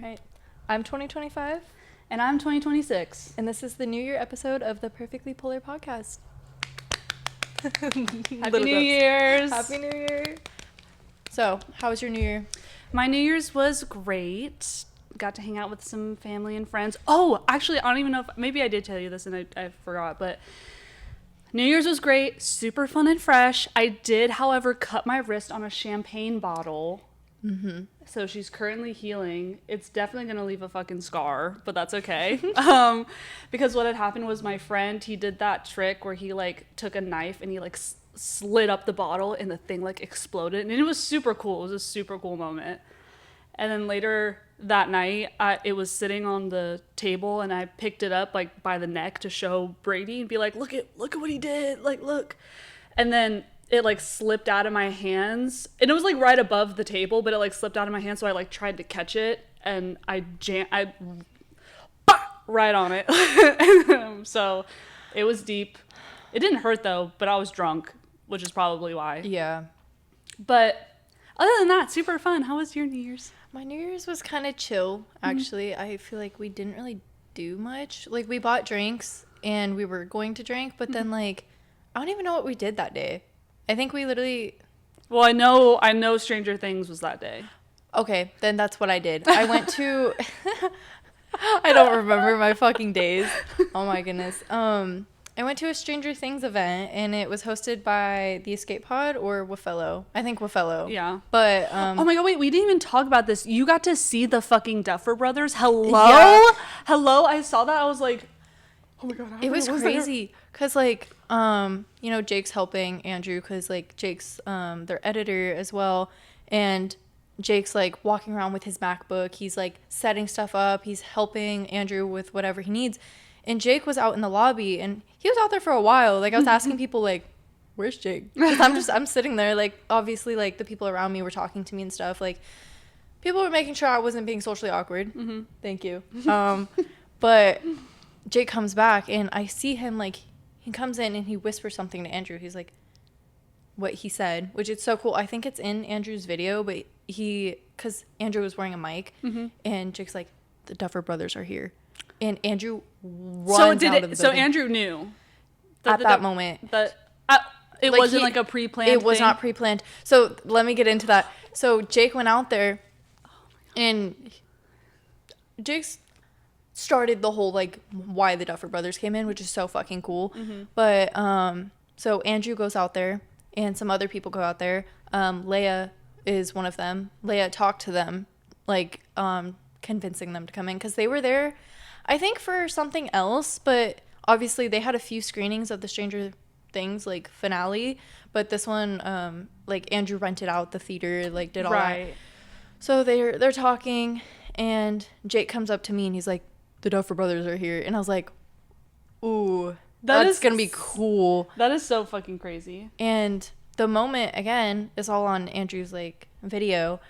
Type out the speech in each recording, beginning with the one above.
Right. I'm 2025. And I'm 2026. And this is the New Year episode of the Perfectly Polar Podcast. Happy New Year's. Happy New Year. So, how was your New Year? My New Year's was great. Got to hang out with some family and friends. Oh, actually, I don't even know if... Maybe I did tell you this and I forgot, but... New Year's was great. Super fun and fresh. I did, however, cut my wrist on a champagne bottle. Mm-hmm. So she's currently healing. It's definitely going to leave a fucking scar, but that's okay. Because what had happened was my friend, he did that trick where he like took a knife and he like slid up the bottle and the thing like exploded. And it was super cool. It was a super cool moment. And then later that night, it was sitting on the table and I picked it up like by the neck to show Brady and be like, look at what he did. Like, look. And then it like slipped out of my hands and it was like right above the table, but it like slipped out of my hand. So I like tried to catch it and I right on it. So it was deep. It didn't hurt though, but I was drunk, which is probably why. Yeah. But other than that, super fun. How was your New Year's? My New Year's was kind of chill, actually. Mm-hmm. I feel like we didn't really do much. Like, we bought drinks and we were going to drink, but then like, I don't even know what we did that day. I think we literally... Well, I know Stranger Things was that day. Okay, then that's what I did. I went to... I don't remember my fucking days. Oh my goodness. I went to a Stranger Things event and it was hosted by the Escape Pod or Wafello. I think Wafello. Yeah. But oh my god, wait, we didn't even talk about this. You got to see the fucking Duffer Brothers. Hello? Yeah. Hello? I saw that. I was like, oh my god. It was crazy cuz like you know, Jake's helping Andrew cuz like Jake's their editor as well, and Jake's like walking around with his MacBook. He's like setting stuff up. He's helping Andrew with whatever he needs. And Jake was out in the lobby and he was out there for a while. Like I was asking people like, where's Jake? Because I'm sitting there, like obviously like the people around me were talking to me and stuff. Like people were making sure I wasn't being socially awkward. Mm-hmm. Thank you. But Jake comes back and I see him like, he comes in and he whispers something to Andrew. He's like, what he said, which is so cool. I think it's in Andrew's video, but because Andrew was wearing a mic and Jake's like, the Duffer Brothers are here. And Andrew runs out of the building. So Andrew knew at that moment that it like wasn't like a pre-planned It was thing? not pre-planned. So let me get into that. So Jake went out there and Jake started the whole like why the Duffer Brothers came in, which is so fucking cool. Mm-hmm. But so Andrew goes out there and some other people go out there. Leia is one of them. Leia talked to them, like convincing them to come in because they were there, I think, for something else, but obviously they had a few screenings of the Stranger Things like finale, but this one like Andrew rented out the theater, like did all that. So they're talking and Jake comes up to me and he's like, the Duffer Brothers are here, and I was like, ooh, that's gonna be cool. That is so fucking crazy. And the moment again is all on Andrew's like video.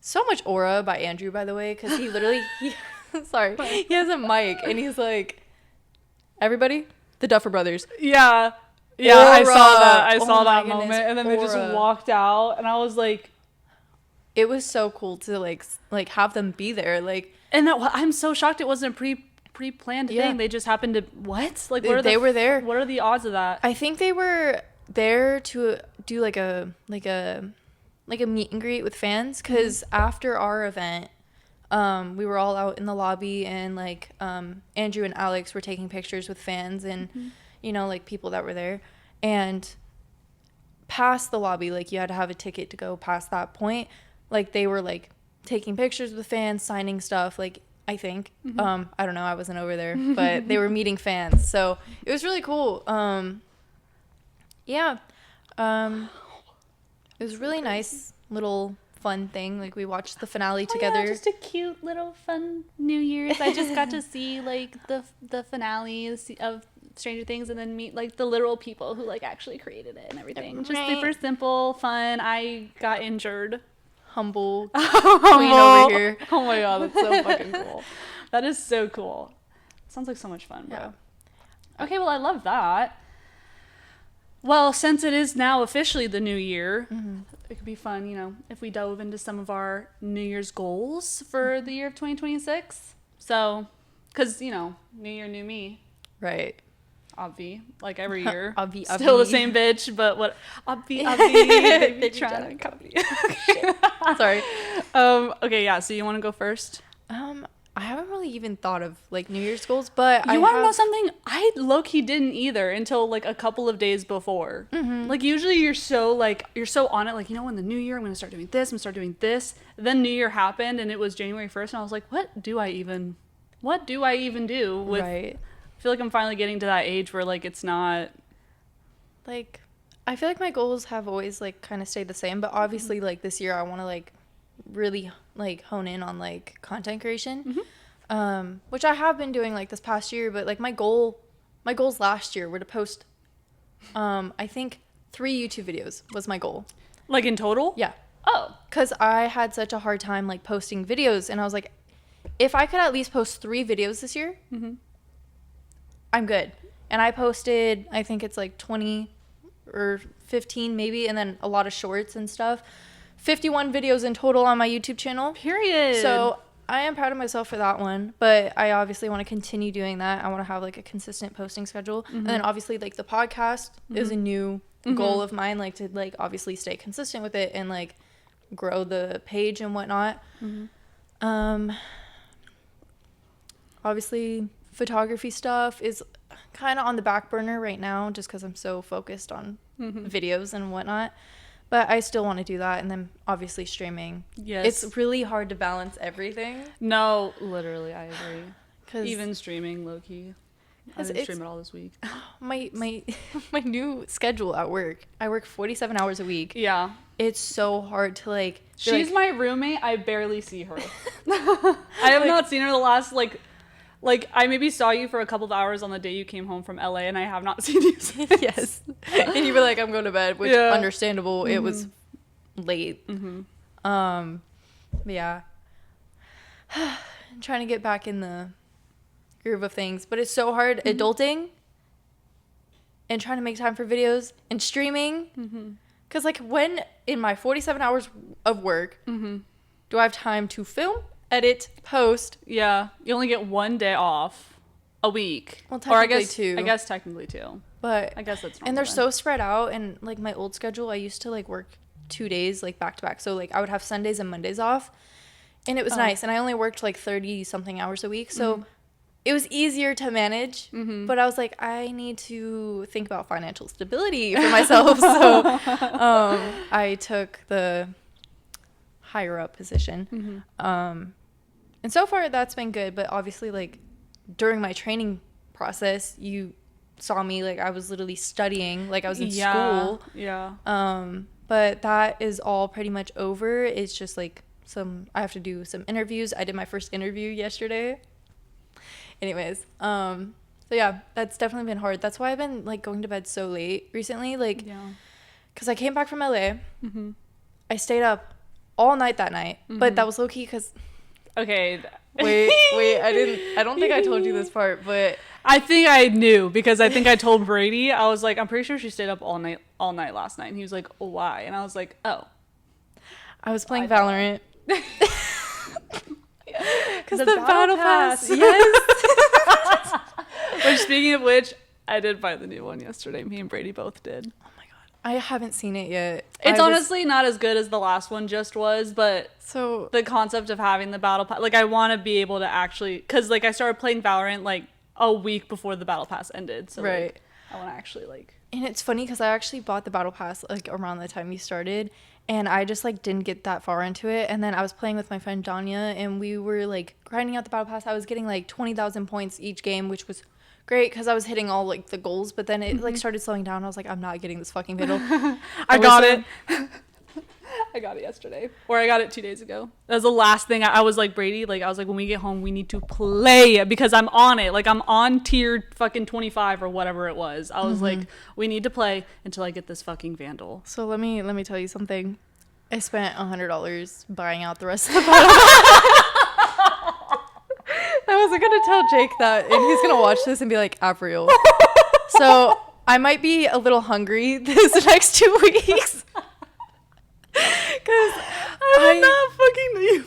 So much aura by Andrew, by the way, because he literally sorry, he has a mic and he's like, everybody, the Duffer Brothers. Yeah, aura. I saw that goodness, moment, and then aura. they just walked out, and I was like, it was so cool to like have them be there, like. And that I'm so shocked it wasn't a pre-planned thing. They just happened to what? Like, what are they were there? What are the odds of that? I think they were there to do like a meet and greet with fans, because after our event we were all out in the lobby and like Andrew and Alex were taking pictures with fans and you know, like people that were there, and past the lobby, like you had to have a ticket to go past that point. Like they were like taking pictures with fans, signing stuff, like I think I don't know, I wasn't over there, but they were meeting fans, so it was really cool. It was really nice little fun thing. Like we watched the finale together. Yeah, just a cute little fun New Year's. I just got to see like the finale of Stranger Things and then meet like the literal people who like actually created it and everything. Just super simple, fun. I got injured. Humble queen over here. Oh my god, that's so fucking cool. That is so cool. Sounds like so much fun, bro. Yeah. Okay, well, I love that. Well, since it is now officially the new year, it could be fun, you know, if we dove into some of our New Year's goals for the year of 2026. So, because, you know, new year, new me. Right. Obvi, like every year. Obvi. Still the same bitch, but what? Obvi, baby trying to copy. Sorry. Okay, yeah, so you want to go first? I haven't really even thought of like New Year's goals, but You want to know something? I low-key didn't either until like a couple of days before. Like usually you're so on it, like, you know, in the new year I'm gonna start doing this, I'm gonna start doing this. Then New Year happened and it was January 1st and I was like, what do I even do with? Right. I feel like I'm finally getting to that age where like it's not Like, I feel like my goals have always like kind of stayed the same, but obviously like this year I want to like really like hone in on like content creation, which I have been doing like this past year, but like my goals last year were to post I think 3 YouTube videos was my goal. like in total. Yeah. Oh. Because I had such a hard time like posting videos, and I was like, if I could at least post 3 videos this year, I'm good. And I posted, I think it's like 20 or 15 maybe, and then a lot of shorts and stuff. 51 videos in total on my YouTube channel. Period. So I am proud of myself for that one, but I obviously want to continue doing that. I want to have like a consistent posting schedule. And then obviously like the podcast is a new goal of mine, like to like obviously stay consistent with it and like grow the page and whatnot. Obviously photography stuff is kind of on the back burner right now just because I'm so focused on videos and whatnot. But I still want to do that. And then obviously streaming. Yes. It's really hard to balance everything. No, literally, I agree. Cause Even streaming, low key. I didn't stream it all this week. my new schedule at work. I work 47 hours a week. Yeah. It's so hard to like. She's my roommate. I barely see her. I have not seen her the last like I maybe saw you for a couple of hours on the day you came home from LA, and I have not seen you since. Yes. And you were like, I'm going to bed, which understandable. It was late. But yeah. I'm trying to get back in the groove of things, but it's so hard adulting and trying to make time for videos and streaming. Because like when in my 47 hours of work do I have time to film, edit, post? Yeah, you only get 1 day off a week. Well, technically or I guess 2. I guess technically 2. But I guess that's normal. And they're so spread out. And like my old schedule, I used to like work 2 days like back to back. So like I would have Sundays and Mondays off, and it was nice. And I only worked like 30 something hours a week, so it was easier to manage. But I was like, I need to think about financial stability for myself. So I took the higher up position. And so far that's been good, but obviously like during my training process, you saw me like I was literally studying, like I was in school. Yeah. But that is all pretty much over. It's just like I have to do some interviews. I did my first interview yesterday. Anyways, so yeah, that's definitely been hard. That's why I've been like going to bed so late recently, like because I came back from LA. I stayed up all night that night, but that was low key because okay. wait, I don't think I told you this part, but I think I knew because I think I told Brady. I was like, I'm pretty sure she stayed up all night last night. And he was like, oh, why? And I was like, oh. I was playing Valorant. Because the battle pass. Yes. Which, speaking of which, I did buy the new one yesterday. Me and Brady both did. Oh my god, I haven't seen it yet. It's honestly not as good as the last one just was, but so the concept of having the battle pass, like I want to be able to actually, because like I started playing Valorant like a week before the battle pass ended, so right. Like, I want to actually like. And it's funny because I actually bought the battle pass like around the time you started, and I just like didn't get that far into it. And then I was playing with my friend Danya, and we were like grinding out the battle pass. I was getting like 20,000 points each game, which was great because I was hitting all like the goals. But then it like started slowing down. I was like, I'm not getting this fucking medal. I got it. I got it yesterday, or I got it 2 days ago. That was the last thing I was like, Brady, like I was like, when we get home we need to play because I'm on it, like I'm on tier fucking 25 or whatever it was. I was like, we need to play until I get this fucking Vandal. So let me tell you something. I spent $100 buying out the rest of the battle. I wasn't gonna tell Jake that, and he's gonna watch this and be like, AVRYAL. So I might be a little hungry this next 2 weeks. I did not fucking know you.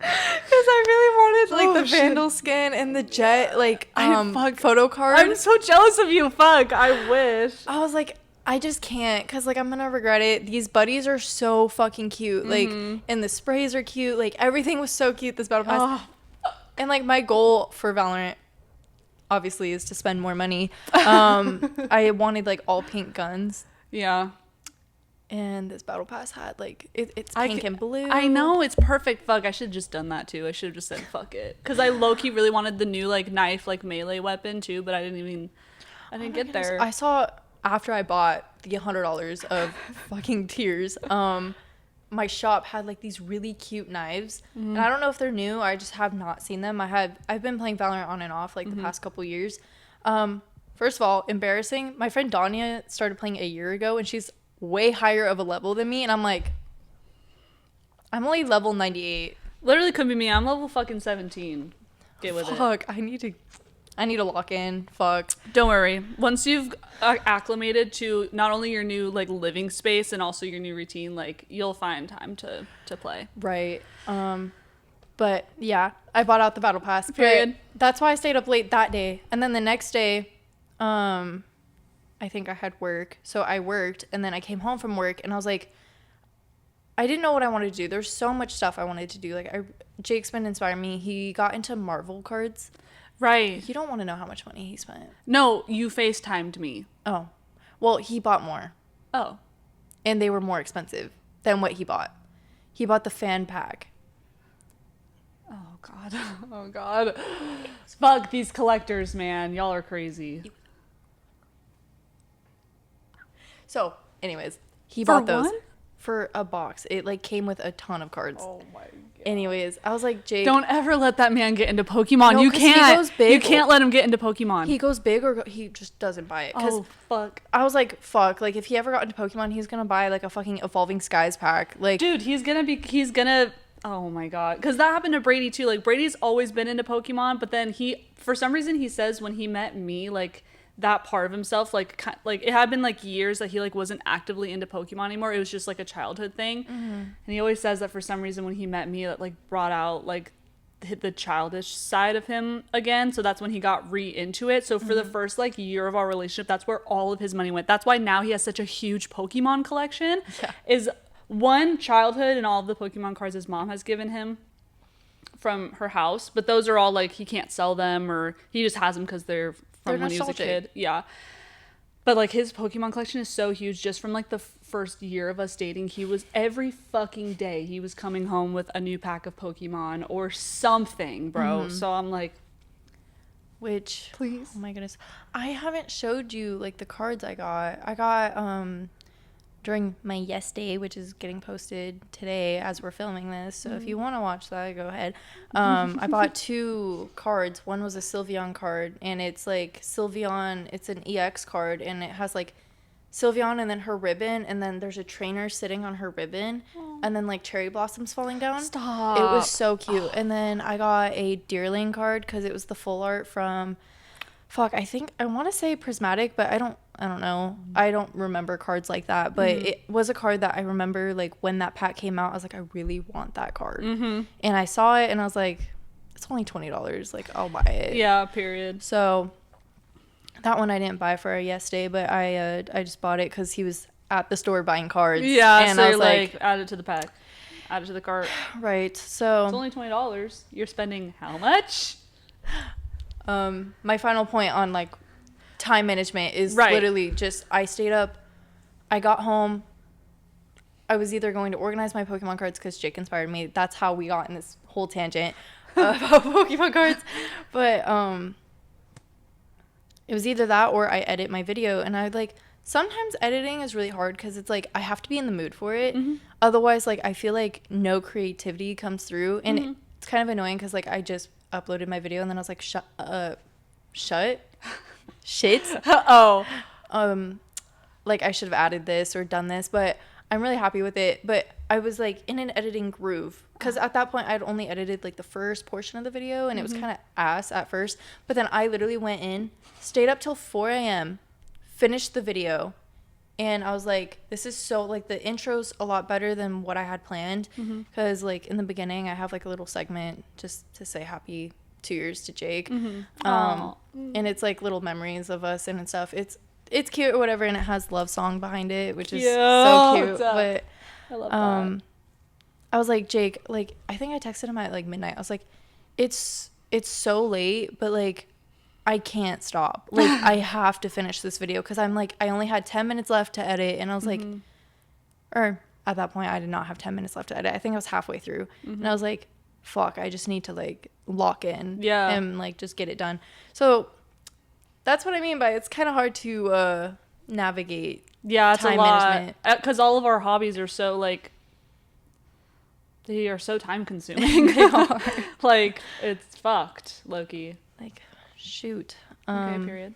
Because I really wanted like the shit. Vandal skin and the Jet like fuck. photo card. I'm so jealous of you. Fuck. I wish. I was like, I just can't because like I'm gonna regret it. These buddies are so fucking cute. Like, and the sprays are cute. Like everything was so cute this battle pass. And like my goal for Valorant obviously is to spend more money. I wanted like all pink guns. Yeah. And this battle pass had like it's pink and blue. I know, it's perfect. Fuck, I should have just done that too. I should have just said fuck it, because I low-key really wanted the new like knife like melee weapon too, but I didn't get there. I saw after I bought the $100 of fucking tears. My shop had like these really cute knives, and I don't know if they're new. I just have not seen them. I've been playing Valorant on and off like the past couple years. First of all, embarrassing. My friend Danya started playing a year ago, and she's way higher of a level than me, and I'm like, I'm only level 98. Literally couldn't be me. I'm level fucking 17. Get with it. Fuck, I need to lock in. Fuck. Don't worry. Once you've acclimated to not only your new like living space and also your new routine, like you'll find time to play. Right. But yeah, I bought out the battle pass. Period. That's why I stayed up late that day, and then the next day, I think I had work, so I worked, and then I came home from work, and I was like, I didn't know what I wanted to do. There's so much stuff I wanted to do. Like, Jake's been inspiring me. He got into Marvel cards. Right. You don't want to know how much money he spent. No, you FaceTimed me. Oh. Well, he bought more. Oh. And they were more expensive than what he bought. He bought the fan pack. Oh, God. Oh, God. Fuck these collectors, man. Y'all are crazy. So, anyways, he bought those one? for a box. It like came with a ton of cards. Oh my God. Anyways, I was like, Jake, don't ever let that man get into Pokemon. No, You 'cause he can't. goes big. You can't let him get into Pokemon. he goes big or he just doesn't buy it. Cause Oh fuck. I was like, fuck. Like if he ever got into Pokemon, he's gonna buy like a fucking Evolving Skies pack. Like, Dude, he's gonna. Oh my God. Because that happened to Brady too. Like Brady's always been into Pokemon, but then for some reason he says when he met me, like that part of himself, like it had been like years that he like wasn't actively into Pokemon anymore. It was just like a childhood thing. And he always says that for some reason when he met me, that like brought out like the childish side of him again. So that's when he got into it. So for the first like year of our relationship, that's where all of his money went. That's why now he has such a huge Pokemon collection. Yeah. Is one, childhood and all of the Pokemon cards his mom has given him from her house, but those are all like he can't sell them, or he just has them because they're from when he was a kid. Yeah. But like his Pokemon collection is so huge. Just from like the first year of us dating, he was every fucking day he was coming home with a new pack of Pokemon or something, bro. So I'm like, which, please. Oh my goodness, I haven't showed you like the cards I got during my Yes Day, which is getting posted today as we're filming this. So if you want to watch that, go ahead. I bought 2 cards. One was a Sylveon card, and it's like Sylveon, it's an EX card, and it has like Sylveon and then her ribbon, and then there's a trainer sitting on her ribbon, and then like cherry blossoms falling down. Stop. It was so cute. And then I got a Deerling card because it was the full art from, I think I want to say Prismatic, but I don't know. I don't remember cards like that, but it was a card that I remember like when that pack came out, I was like, I really want that card. And I saw it and I was like, it's only $20. Like, I'll buy it. Yeah, period. So that one I didn't buy for a Yes Day, but I just bought it because he was at the store buying cards. Yeah, and so I was you're like, add it to the pack. Add it to the cart. Right. So it's only $20. You're spending how much? My final point on like time management is literally just I stayed up, I got home, I was either going to organize my Pokemon cards because Jake inspired me. That's how we got in this whole tangent about Pokemon cards. But it was either that or I edit my video, and I like sometimes editing is really hard because it's like I have to be in the mood for it. Otherwise, like I feel like no creativity comes through, and it's kind of annoying because like I just uploaded my video and then I was like shit. Like I should have added this or done this, but I'm really happy with it. But I was like in an editing groove because at that point I'd only edited like the first portion of the video, and it was kind of ass at first, but then I literally went in, stayed up till 4 a.m., finished the video, And I was like, this is so, like, the intro's a lot better than what I had planned. Because, like, in the beginning, I have, like, a little segment just to say happy 2 years to Jake. And it's, like, little memories of us and stuff. It's cute or whatever, and it has love song behind it, which is so cute. But I love that. I was like, Jake, like, I think I texted him at, like, midnight. I was like, it's so late, but, like, I can't stop. Like, I have to finish this video because I'm like, I only had 10 minutes left to edit. And I was like, or at that point, I did not have 10 minutes left to edit. I think I was halfway through. And I was like, fuck, I just need to, like, lock in and, like, just get it done. So that's what I mean by it's kind of hard to navigate it's time a lot. management. Because all of our hobbies are so, like, they are so time consuming. They are. Like, it's fucked, Loki. Like, shoot. Okay, period.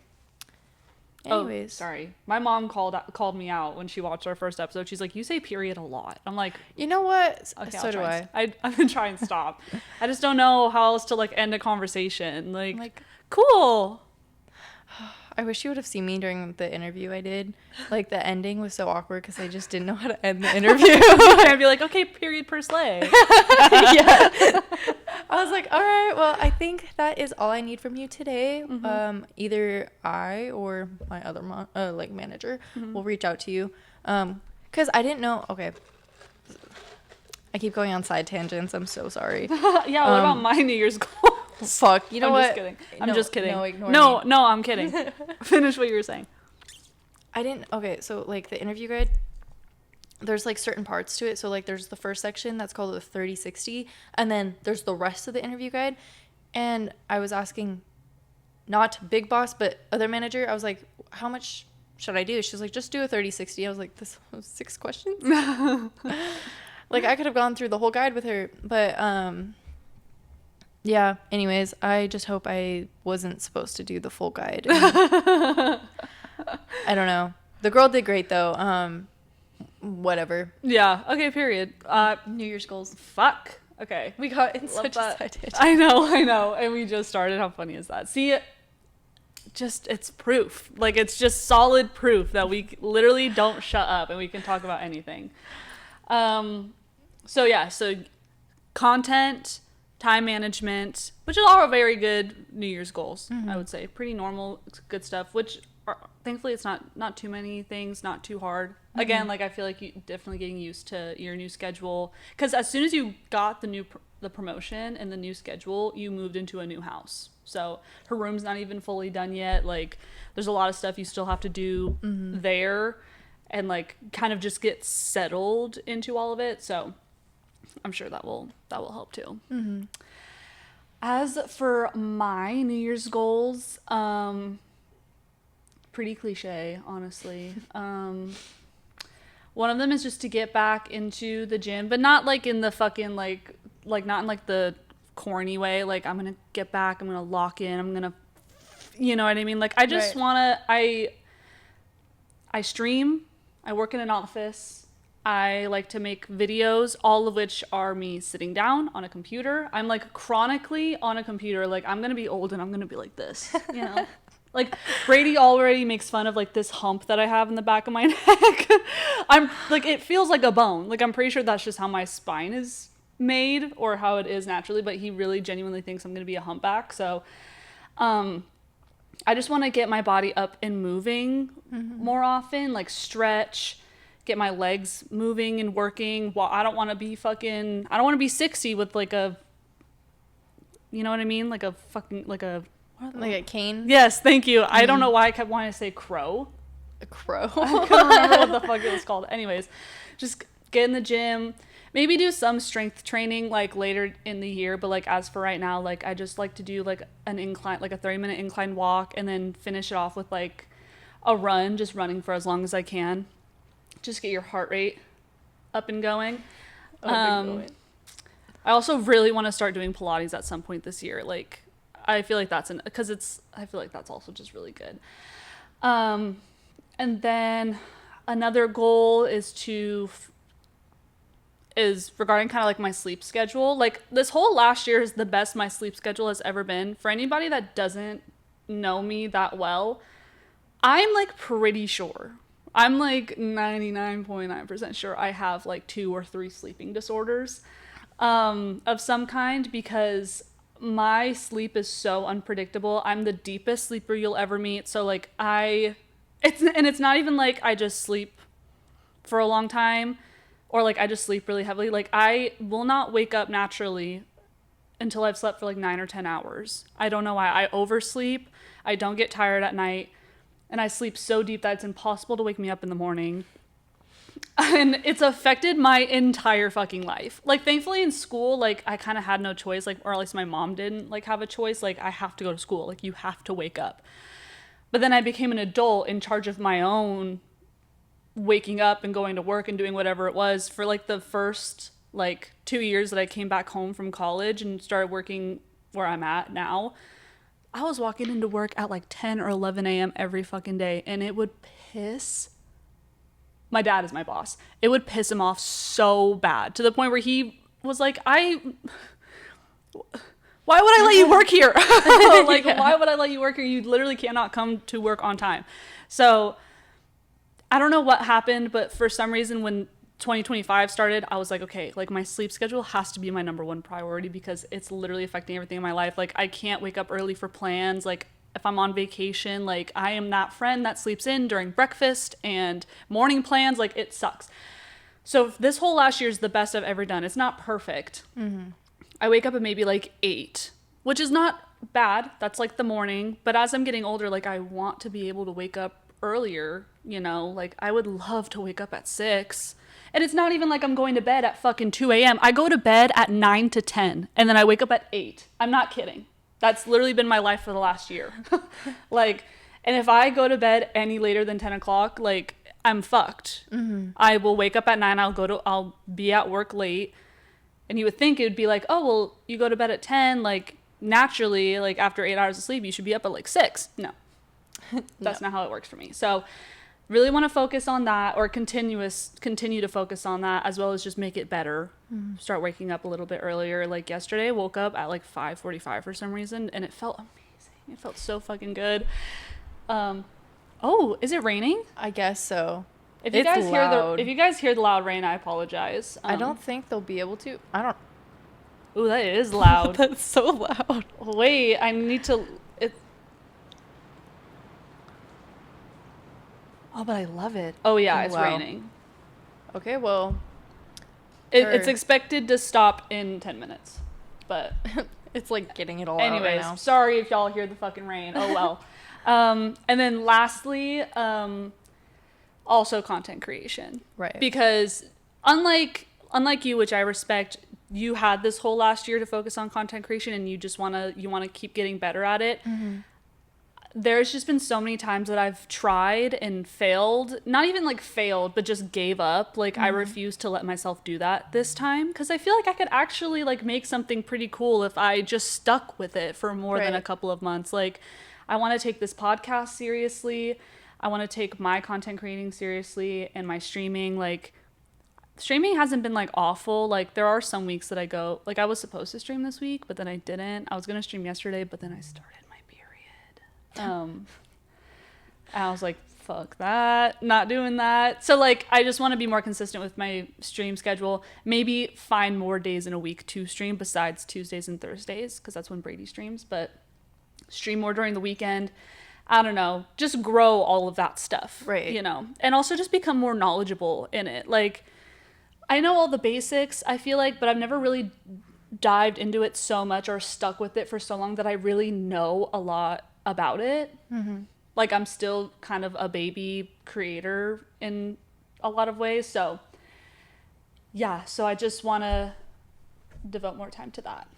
Anyways. Oh, sorry. My mom called me out when she watched our first episode. She's like, you say period a lot. I'm like, you know what? Okay, so do I. I've been trying to stop. I just don't know how else to, like, end a conversation. Like, cool. I wish you would have seen me during the interview I did. Like, the ending was so awkward because I just didn't know how to end the interview. I'd be like, okay, period per slay. Yeah. I was like, all right, well, I think that is all I need from you today. Either I or my other manager will reach out to you. Because I didn't know. Okay. I keep going on side tangents. I'm so sorry. Yeah, what about my New Year's goal? Fuck. You know what? I'm just kidding. No, ignore me. No, I'm kidding. Finish what you were saying. Okay, so, like, the interview guide, there's, like, certain parts to it. So, like, there's the first section that's called the 30-60, and then there's the rest of the interview guide. And I was asking, not Big Boss, but other manager, I was like, how much should I do? She was like, just do a 30-60. I was like, this was 6 questions? Like, I could have gone through the whole guide with her, but, yeah, anyways, I just hope I wasn't supposed to do the full guide. I don't know. The girl did great, though. Whatever. Yeah, okay, period. New Year's goals. Fuck. Okay. We got in such a side tangent. I know. And we just started. How funny is that? See, it's proof. Like, it's just solid proof that we literally don't shut up and we can talk about anything. So content, time management, which is all very good New Year's goals, I would say. Pretty normal, good stuff, which thankfully it's not too many things, not too hard. Again, like, I feel like you definitely getting used to your new schedule, because as soon as you got the promotion and the new schedule, you moved into a new house. So her room's not even fully done yet. Like, there's a lot of stuff you still have to do there, and, like, kind of just get settled into all of it. So I'm sure that will help too. As for my New Year's goals, pretty cliche, honestly. One of them is just to get back into the gym, but not, like, in the fucking, like not in, like, the corny way. Like, I'm gonna get back, I'm gonna lock in, I'm gonna, you know what I mean? Like, I just wanna, I stream, I work in an office, I like to make videos, all of which are me sitting down on a computer. I'm, like, chronically on a computer. Like, I'm gonna be old and I'm gonna be like this, you know? Like, Brady already makes fun of, like, this hump that I have in the back of my neck. I'm, like, it feels like a bone. Like, I'm pretty sure that's just how my spine is made, or how it is naturally, but he really genuinely thinks I'm gonna be a humpback. So I just want to get my body up and moving more often, like, stretch, get my legs moving and working. Well, I don't want to be 60 with, like, a, you know what I mean? Like a fucking, like a cane? Yes, thank you. I don't know why I kept wanting to say crow. A crow? I couldn't remember what the fuck it was called. Anyways, just get in the gym. Maybe do some strength training, like, later in the year. But, like, as for right now, like, I just like to do, like, an incline, like a 30-minute incline walk, and then finish it off with, like, a run, just running for as long as I can. Just get your heart rate up and going. I also really want to start doing Pilates at some point this year. Like, I feel like that's I feel like that's also just really good. And then another goal is regarding kind of, like, my sleep schedule. Like, this whole last year is the best my sleep schedule has ever been. For anybody that doesn't know me that well, I'm, like, pretty sure I'm like 99.9% sure I have like 2 or 3 sleeping disorders of some kind, because my sleep is so unpredictable. I'm the deepest sleeper you'll ever meet. So like it's not even like I just sleep for a long time or like I just sleep really heavily. Like I will not wake up naturally until I've slept for like 9 or 10 hours. I don't know why. I oversleep. I don't get tired at night. And I sleep so deep that it's impossible to wake me up in the morning. And it's affected my entire fucking life. Like, thankfully in school, like, I kind of had no choice, like, or at least my mom didn't, like, have a choice. Like, I have to go to school. Like, you have to wake up. But then I became an adult in charge of my own waking up and going to work and doing whatever it was for, like, the first, like, 2 years that I came back home from college and started working where I'm at now. I was walking into work at like 10 or 11 a.m. every fucking day, and it would piss. My dad is my boss. It would piss him off so bad to the point where he was like, why would I let you work here? Like, yeah. Why would I let you work here? You literally cannot come to work on time. So I don't know what happened, but for some reason when 2025 started, I was like, okay, like my sleep schedule has to be my number one priority because it's literally affecting everything in my life. Like I can't wake up early for plans. Like if I'm on vacation, like I am that friend that sleeps in during breakfast and morning plans. Like it sucks. So this whole last year is the best I've ever done. It's not perfect. Mm-hmm. I wake up at maybe like 8, which is not bad. That's like the morning. But as I'm getting older, like I want to be able to wake up earlier, you know, like I would love to wake up at 6. And it's not even like I'm going to bed at fucking 2 a.m. I go to bed at 9 to 10 and then I wake up at 8. I'm not kidding. That's literally been my life for the last year. Like, and if I go to bed any later than 10 o'clock, like I'm fucked. Mm-hmm. I will wake up at 9. I'll be at work late. And you would think it would be like, oh, well, you go to bed at 10, like naturally, like after 8 hours of sleep, you should be up at like 6. No, that's not how it works for me. So really want to focus on that, or continue to focus on that, as well as just make it better. Mm-hmm. Start waking up a little bit earlier. Like yesterday, I woke up at like 5:45 for some reason, and it felt amazing. It felt so fucking good. Oh, is it raining? I guess so. If you guys hear the loud rain, I apologize. I don't think they'll be able to. I don't. Ooh, that is loud. That's so loud. Wait, I need to. Oh, but I love it. Oh, yeah, it's raining. Okay, well. It's expected to stop in 10 minutes. But. It's like getting it all out right now. Sorry if y'all hear the fucking rain. Oh, well. And then lastly, also content creation. Right. Because unlike you, which I respect, you had this whole last year to focus on content creation and you just want to keep getting better at it. Mm-hmm. There's just been so many times that I've tried and failed, not even like failed, but just gave up. Like, mm-hmm. I refuse to let myself do that this time, because I feel like I could actually like make something pretty cool if I just stuck with it for more than a couple of months. Like, I want to take this podcast seriously. I want to take my content creating seriously, and my streaming. Like, streaming hasn't been like awful. Like, there are some weeks that I go, like, I was supposed to stream this week, but then I didn't. I was going to stream yesterday, but then I started my period. And I was like, fuck that, not doing that. So like, I just want to be more consistent with my stream schedule. Maybe find more days in a week to stream besides Tuesdays and Thursdays, because that's when Brady streams, but stream more during the weekend. I don't know, just grow all of that stuff, right? You know, and also just become more knowledgeable in it. Like, I know all the basics, I feel like, but I've never really dived into it so much or stuck with it for so long that I really know a lot about it. Mm-hmm. Like, I'm still kind of a baby creator in a lot of ways. So yeah, so I just want to devote more time to that.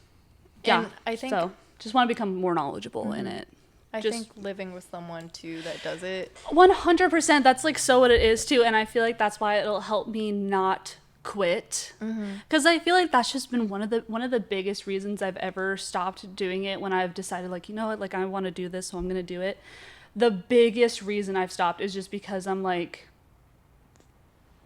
Yeah, and I think so. Just want to become more knowledgeable mm-hmm. in it. I think living with someone too that does it. 100%. That's like so what it is too. And I feel like that's why it'll help me not quit. Because I feel like that's just been one of the biggest reasons I've ever stopped doing it, when I've decided, like, you know what, like, I want to do this, so I'm going to do it. The biggest reason I've stopped is just because I'm like,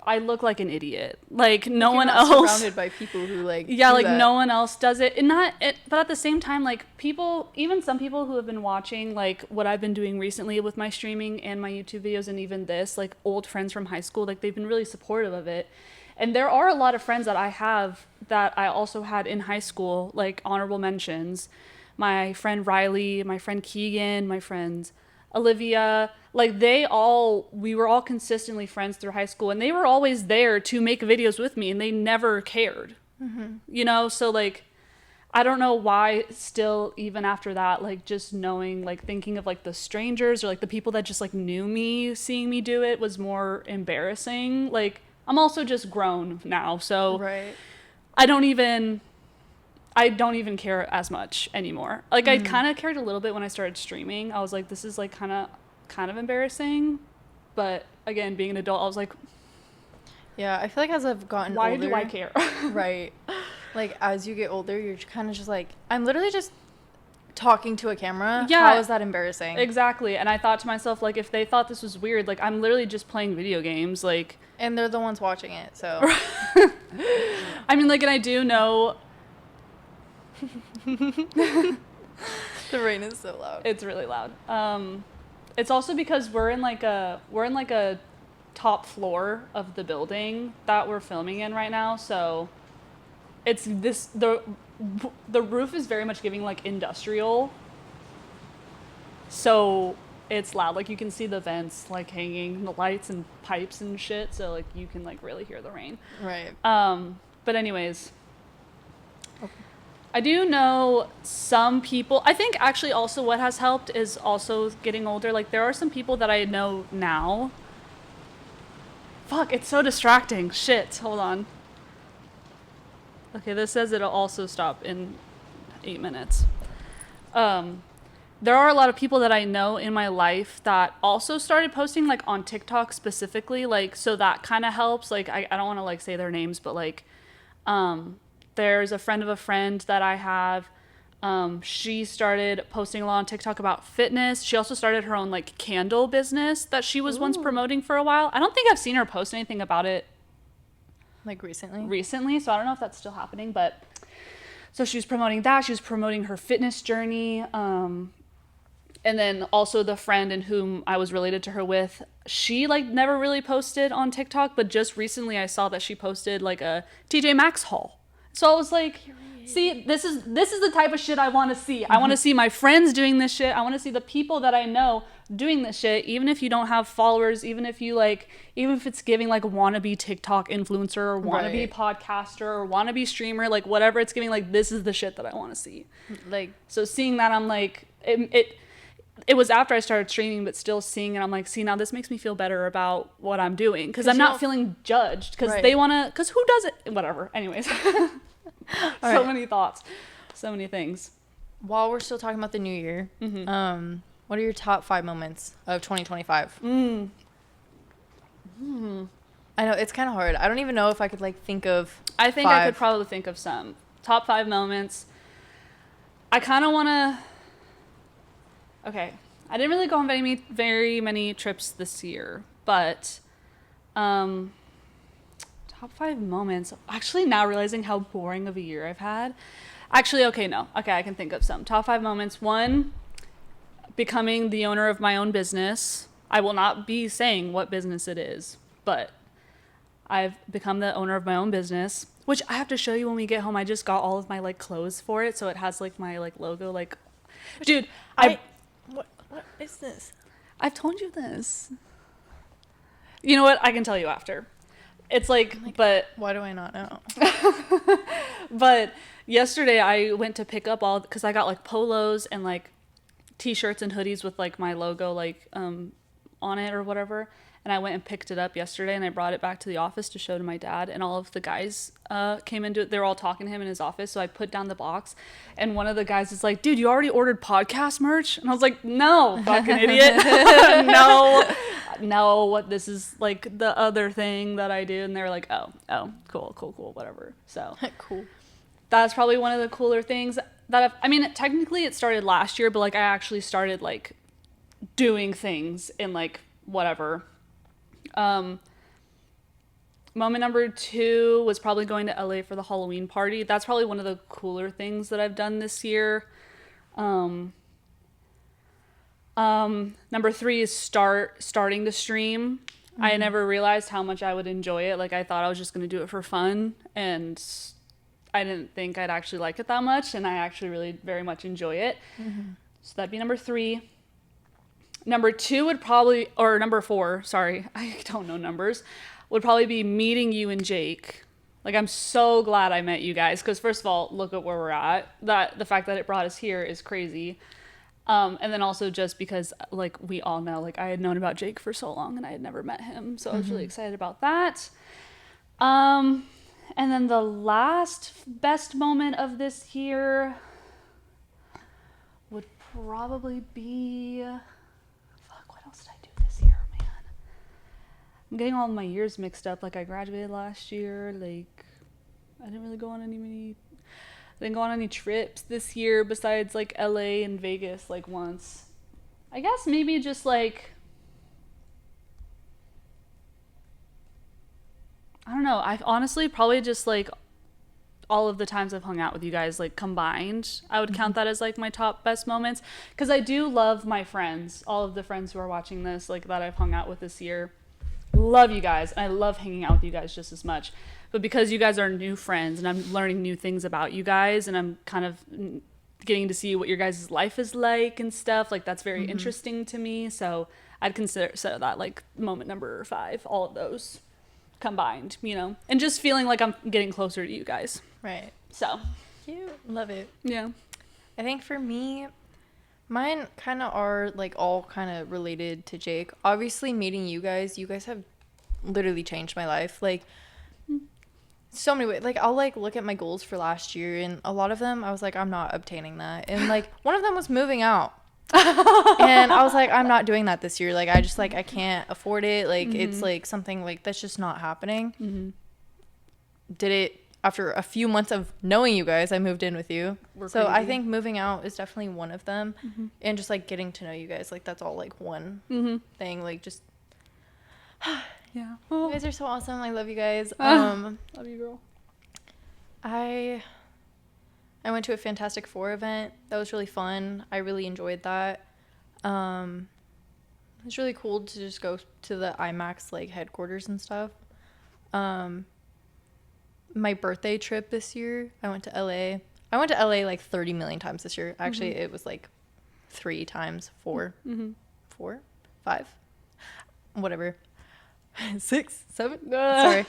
I look like an idiot. Like no You're one not else. surrounded by people who like Yeah, do like that. no one else does it. And not it, but at the same time, like people, even some people who have been watching like what I've been doing recently with my streaming and my YouTube videos, and even this, like old friends from high school, like they've been really supportive of it. And there are a lot of friends that I have that I also had in high school, like honorable mentions. My friend Riley, my friend Keegan, my friend Olivia, like we were all consistently friends through high school, and they were always there to make videos with me, and they never cared. You know, so like I don't know why still even after that, like just knowing, like thinking of like the strangers or like the people that just like knew me, seeing me do it was more embarrassing. Like I'm also just grown now, so Right. I don't even care as much anymore. Like I kind of cared a little bit when I started streaming. I was like, this is like kind of embarrassing, but again, being an adult, I was like, Yeah, I feel like as I've gotten why older, do I care? right. Like as you get older, you're kind of just like, I'm literally just talking to a camera. Yeah. How is that embarrassing? Exactly. And I thought to myself, like, if they thought this was weird, like I'm literally just playing video games, like. And they're the ones watching it, so. I mean, like, and I do know. The rain is so loud. It's really loud. It's also because we're in like a top floor of the building that we're filming in right now, so it's the roof is very much giving like industrial, so it's loud. Like you can see the vents like hanging, the lights and pipes and shit, so like you can like really hear the rain. Right. But anyways, I do know some people. I think actually also what has helped is also getting older. Like there are some people that I know now. Fuck, it's so distracting. Shit, hold on. Okay, this says it'll also stop in 8 minutes. There are a lot of people that I know in my life that also started posting like on TikTok specifically, like so that kind of helps. Like I don't want to like say their names, but like there's a friend of a friend that I have. She started posting a lot on TikTok about fitness. She also started her own like candle business that she was once promoting for a while. I don't think I've seen her post anything about it Like recently? recently, so I don't know if that's still happening, but so she was promoting that. She was promoting her fitness journey. And then also the friend in whom I was related to her with, she like never really posted on TikTok, but just recently I saw that she posted like a TJ Maxx haul. So I was like, see, this is the type of shit I want to see. I want to see my friends doing this shit. I want to see the people that I know doing this shit, even if you don't have followers, even if it's giving like wannabe TikTok influencer or wannabe podcaster or wannabe streamer, like whatever it's giving, like this is the shit that I want to see. Like, so seeing that, I'm like, it was after I started streaming, but still seeing it, I'm like, see, now this makes me feel better about what I'm doing because I'm not feeling judged because they want to, because who does it? Whatever. Anyways. So many thoughts, so many things. While we're still talking about the new year, what are your top 5 moments of 2025? I know it's kind of hard. I don't even know if I could like think of. I think 5. I could probably think of some top 5 moments. I kind of want to. Okay, I didn't really go on very many trips this year, but top 5 moments. Actually, now realizing how boring of a year I've had. Actually, okay, no. Okay, I can think of some. Top 5 moments. 1, becoming the owner of my own business. I will not be saying what business it is, but I've become the owner of my own business, which I have to show you when we get home. I just got all of my like clothes for it, so it has like my like logo. Like, dude, What is this? I've told you this. You know what? I can tell you after. It's like, but why do I not know? But yesterday I went to pick up all, because I got like polos and like t-shirts and hoodies with like my logo like on it or whatever, and I went and picked it up yesterday and I brought it back to the office to show to my dad, and all of the guys came into it. They were all talking to him in his office, so I put down the box and one of the guys is like, dude, you already ordered podcast merch? And I was like, no, fucking idiot. no, this is like the other thing that I do. And they were like, oh, cool, whatever. So Cool. That's probably one of the cooler things that I mean, technically it started last year, but like I actually started like doing things in like whatever. Moment number 2 was probably going to LA for the Halloween party. That's probably one of the cooler things that I've done this year. Number 3 is starting to stream. Mm-hmm. I never realized how much I would enjoy it. Like, I thought I was just going to do it for fun, and I didn't think I'd actually like it that much, and I actually really very much enjoy it. Mm-hmm. So that'd be number 3. Number 2 would probably, or number 4, sorry, I don't know numbers, would probably be meeting you and Jake. Like, I'm so glad I met you guys, because first of all, look at where we're at. The fact that it brought us here is crazy. And then also just because, like, we all know, like, I had known about Jake for so long and I had never met him. So I was really excited about that. And then the last best moment of this year would probably be... what else did I do this year, man? I'm getting all my years mixed up. Like, I graduated last year. Like, I didn't really go on I didn't go on any trips this year besides, like, LA and Vegas, like, once. I guess maybe just, like, I don't know. I honestly probably just, like, all of the times I've hung out with you guys, like, combined, I would count that as, like, my top best moments. Because I do love my friends, all of the friends who are watching this, like, that I've hung out with this year. Love you guys. And I love hanging out with you guys just as much. But because you guys are new friends and I'm learning new things about you guys and I'm kind of getting to see what your guys' life is like and stuff, like, that's very interesting to me. So I'd consider that, like, moment number 5, all of those combined, you know, and just feeling like I'm getting closer to you guys. Right. So cute. Love it. Yeah. I think for me, mine kind of are, like, all kind of related to Jake. Obviously, meeting you guys have literally changed my life. Like, so many ways. Like, I'll, like, look at my goals for last year, and a lot of them I was like, I'm not obtaining that. And, like, one of them was moving out. And I was like, I'm not doing that this year. Like, I just, like, I can't afford it. Like, it's, like, something, like, that's just not happening. Did it after a few months of knowing you guys. I moved in with you. So I think moving out is definitely one of them. And just, like, getting to know you guys, like, that's all, like, one thing. Like, just yeah. You guys are so awesome. I love you guys. Love you, girl. I went to a Fantastic Four event. That was really fun. I really enjoyed that. It was really cool to just go to the IMAX, like, headquarters and stuff. My birthday trip this year, I went to LA. I went to LA like 30 million times this year. Actually, it was like 3 times, 4, 4, 5, whatever. 6, 7. Sorry.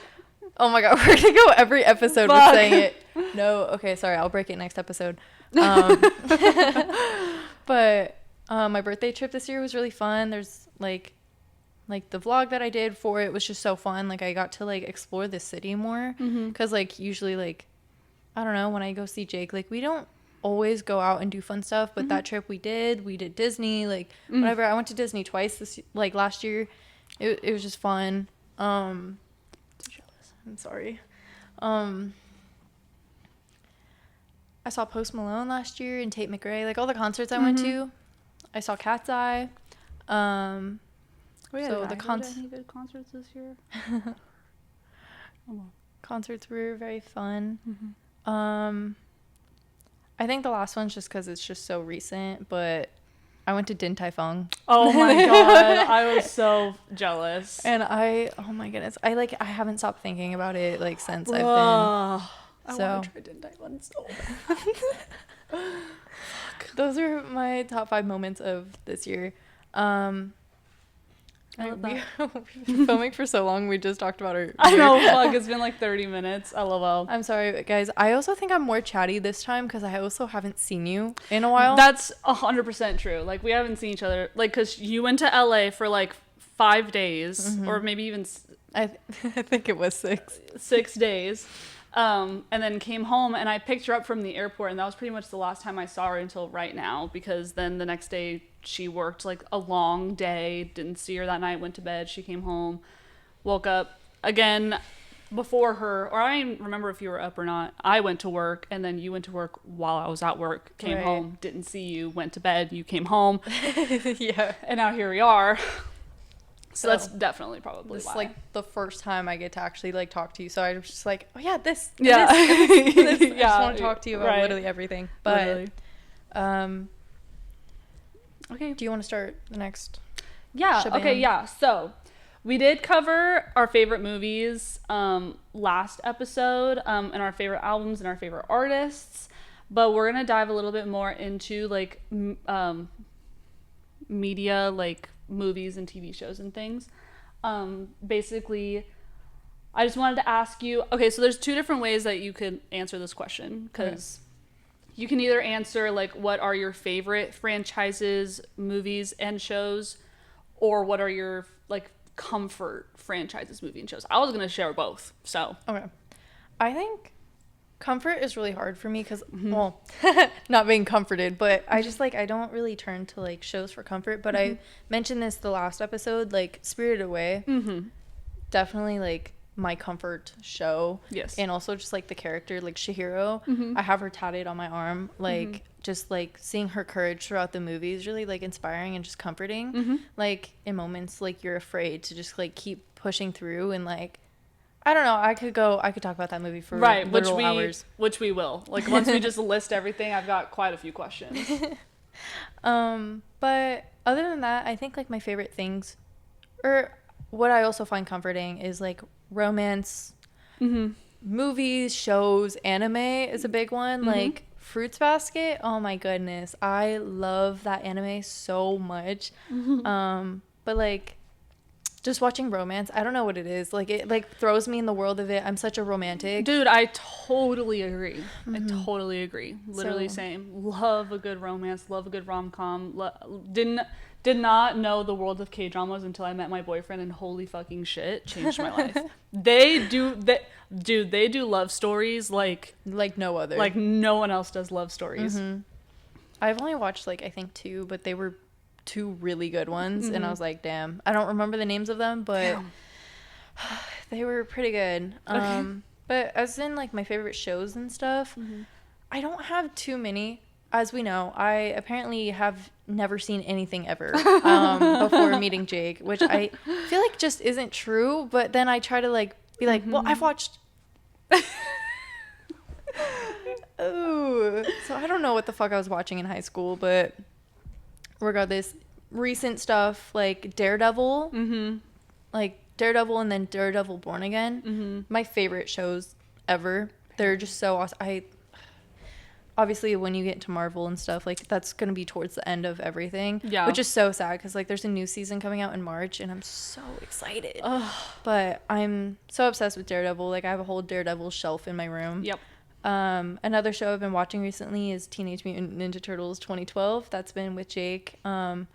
Oh my god, we're gonna go every episode with saying it. No, okay, sorry, I'll break it next episode. But my birthday trip this year was really fun. There's like the vlog that I did for it was just so fun. Like, I got to, like, explore the city more, because like usually, like, I don't know, when I go see Jake, like, we don't always go out and do fun stuff, but that trip we did Disney, like, whatever. I went to Disney twice last year. It was just fun. I'm sorry. I saw Post Malone last year and Tate McRae, like, all the concerts I went to. I saw Cat's Eye. So the any good concerts this year? Concerts were very fun. I think the last one's just because it's just so recent, but I went to Din Tai Fung. Oh my god, I was so jealous. And oh my goodness, I haven't stopped thinking about it, like, since I've been. I want to try Din Tai Fung so bad. Those are my top 5 moments of this year. I love that. We've been filming for so long. We just talked about our year. I know, fuck, it's been like 30 minutes. LOL. I'm sorry, guys. I also think I'm more chatty this time because I also haven't seen you in a while. That's 100% true. Like, we haven't seen each other. Like, because you went to LA for like 5 days, or maybe even... I think it was 6. 6 days. And then came home, and I picked her up from the airport, and that was pretty much the last time I saw her until right now, because then the next day she worked like a long day, didn't see her that night, went to bed, she came home, woke up again before her, or I don't even remember if you were up or not. I went to work, and then you went to work while I was at work, came home, didn't see you, went to bed, you came home. Yeah. And now here we are. So that's definitely probably this why. is like the first time I get to actually like talk to you. So I was just like, oh yeah, this. Yeah. This. I Yeah. just want to talk to you about Right. literally everything. But Literally. okay, do you want to start the next? Yeah. Shabam? Okay. Yeah. So we did cover our favorite movies last episode, and our favorite albums and our favorite artists. But we're gonna dive a little bit more into like media, like movies and TV shows and things. Basically, I just wanted to ask you. Okay, so there's two different ways that you could answer this question, because you can either answer like what are your favorite franchises, movies, and shows, or what are your like comfort franchises, movie, and shows. I was gonna share both. So Okay, I think comfort is really hard for me because, well, not being comforted, but I just like, I don't really turn to like shows for comfort. But I mentioned this the last episode, like Spirited Away, definitely like my comfort show. Yes. And also just like the character, like Chihiro, I have her tatted on my arm. Like just like seeing her courage throughout the movie is really like inspiring and just comforting. Like in moments like you're afraid to just like keep pushing through, and like, I don't know, I could talk about that movie for literal hours. Which we will. Like once we just list everything, I've got quite a few questions. But other than that, I think like my favorite things, or what I also find comforting, is like romance, movies, shows, anime is a big one. Like Fruits Basket, oh my goodness, I love that anime so much. But like just watching romance, I don't know what it is. Like it like throws me in the world of it. I'm such a romantic. Dude, I totally agree. I totally agree. Literally same. Love a good romance, love a good rom-com. Did not know the world of K-dramas until I met my boyfriend, and holy fucking shit, changed my life. They do love stories like no other. Like no one else does love stories. I've only watched like I think 2, but they were 2 really good ones, and I was like, damn, I don't remember the names of them, but they were pretty good. But as in like my favorite shows and stuff, I don't have too many. As we know, I apparently have never seen anything ever before meeting Jake, which I feel like just isn't true. But then I try to like be like, well, I've watched. Oh, so I don't know what the fuck I was watching in high school, but regardless, recent stuff like Daredevil, like Daredevil, and then Daredevil Born Again, my favorite shows ever. They're just so awesome. Obviously when you get into Marvel and stuff, like that's gonna be towards the end of everything, which is so sad because like there's a new season coming out in March, and I'm so excited. But I'm so obsessed with Daredevil. Like I have a whole Daredevil shelf in my room. Another show I've been watching recently is Teenage Mutant Ninja Turtles 2012. That's been with Jake. And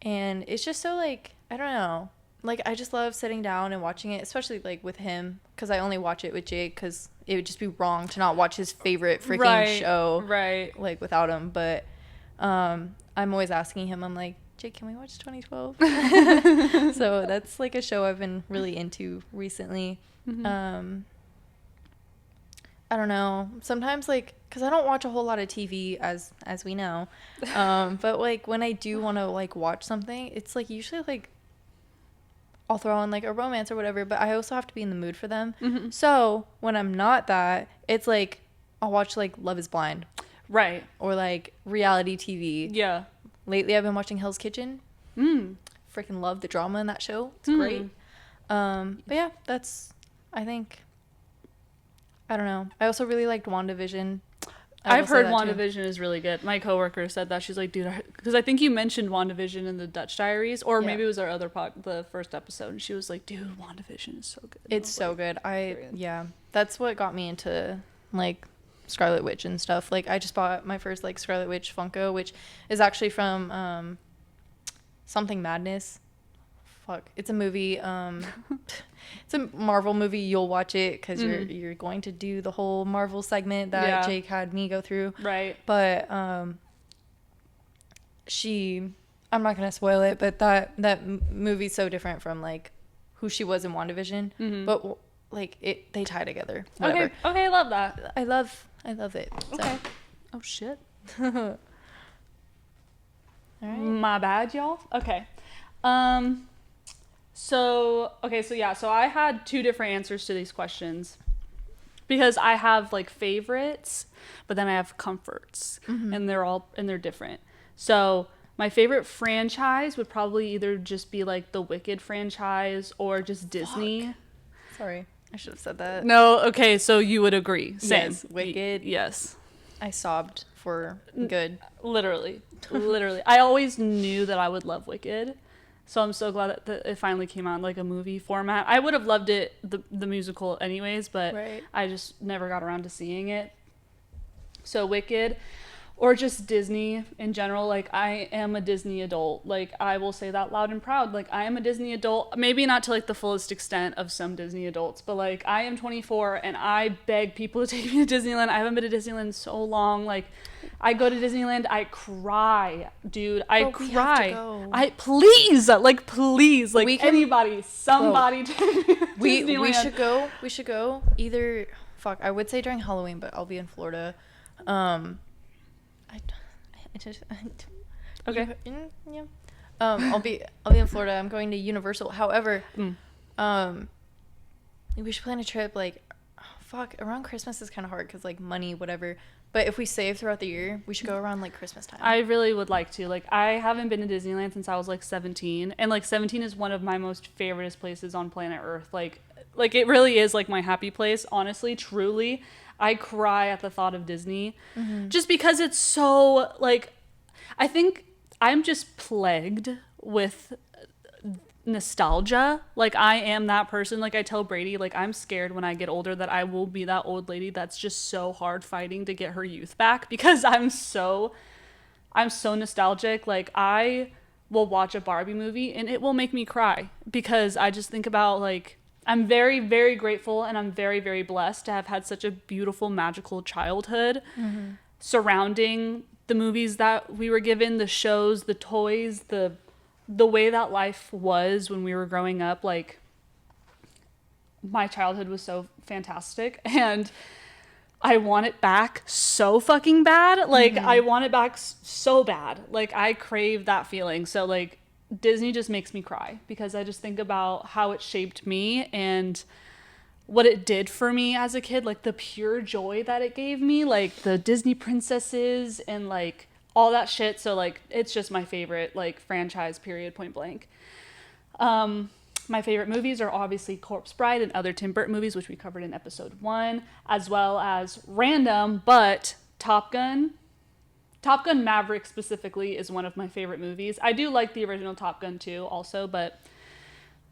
it's just so like, I don't know. Like I just love sitting down and watching it, especially like with him, because I only watch it with Jake because it would just be wrong to not watch his favorite freaking show like without him. But I'm always asking him, I'm like, Jake, can we watch 2012? So that's like a show I've been really into recently. I don't know. Sometimes like, because I don't watch a whole lot of TV as we know, but like when I do want to like watch something, it's like usually like I'll throw on like a romance or whatever, but I also have to be in the mood for them. So when I'm not that, it's like I'll watch like Love is Blind, or like reality TV. Lately I've been watching Hell's Kitchen. Freaking love the drama in that show. It's great. But yeah, that's, I think, I don't know. I also really liked WandaVision. I've heard WandaVision is really good. My coworker said that. She's like, dude, because I think you mentioned WandaVision in the Dutch Diaries, or maybe it was our other the first episode, and she was like, dude, WandaVision is so good. It's so good. That's what got me into like Scarlet Witch and stuff. Like I just bought my first like Scarlet Witch Funko, which is actually from Something Madness. Fuck, it's a movie. It's a Marvel movie. You'll watch it because you're going to do the whole Marvel segment that Jake had me go through. But I'm not gonna spoil it, but that movie's so different from like who she was in WandaVision. But like they tie together. Whatever. Okay, I love that. I love it. Okay. So. Oh shit. All right. My bad, y'all. Okay. So, okay, so I had two different answers to these questions because I have like favorites, but then I have comforts, and they're different. So, my favorite franchise would probably either just be like the Wicked franchise or just Disney. Sorry, I should have said that. No, okay, so you would agree. Same. Yes, Wicked. Yes. I sobbed for good. Literally. I always knew that I would love Wicked. So I'm so glad that it finally came out in like a movie format. I would have loved it, the musical anyways, but Right. I just never got around to seeing it. So Wicked, or just Disney in general. Like, I am a Disney adult. Like, I will say that loud and proud. Like, I am a Disney adult. Maybe not to like the fullest extent of some Disney adults, but like, I am 24 and I beg people to take me to Disneyland. I haven't been to Disneyland in so long. Like, I go to Disneyland, I cry, dude. I But we cry. have to go. Please, like We can- anybody, somebody, take me to We Disneyland. we should go either. Fuck, I would say during Halloween, but I'll be in Florida. I just Okay. yeah. I'll be in Florida. I'm going to Universal. However, we should plan a trip like, fuck, around Christmas is kind of hard because like money, whatever. But if we save throughout the year, we should go around like Christmas time. I really would like to. Like, I haven't been to Disneyland since I was like 17, and like 17 is one of my most favorite places on planet Earth. Like it really is like my happy place. Honestly, truly, I cry at the thought of Disney, just because it's so like. I think I'm just plagued with nostalgia. Like, I am that person. Like, I tell Brady, like, I'm scared when I get older that I will be that old lady that's just so hard fighting to get her youth back, because I'm so nostalgic. Like, I will watch a Barbie movie and it will make me cry, because I just think about, like, I'm very, very grateful and I'm very, very blessed to have had such a beautiful, magical childhood surrounding the movies that we were given, the shows, the toys, the way that life was when we were growing up. Like, my childhood was so fantastic, and I want it back so fucking bad. Like, I want it back so bad. Like, I crave that feeling. So, like, Disney just makes me cry, because I just think about how it shaped me and what it did for me as a kid. Like, the pure joy that it gave me, like the Disney princesses and like all that shit. So like, it's just my favorite like franchise, period, point blank. My favorite movies are obviously Corpse Bride and other Tim Burton movies, which we covered in episode 1, as well as random, but Top Gun Maverick specifically is one of my favorite movies. I do like the original Top Gun too also, but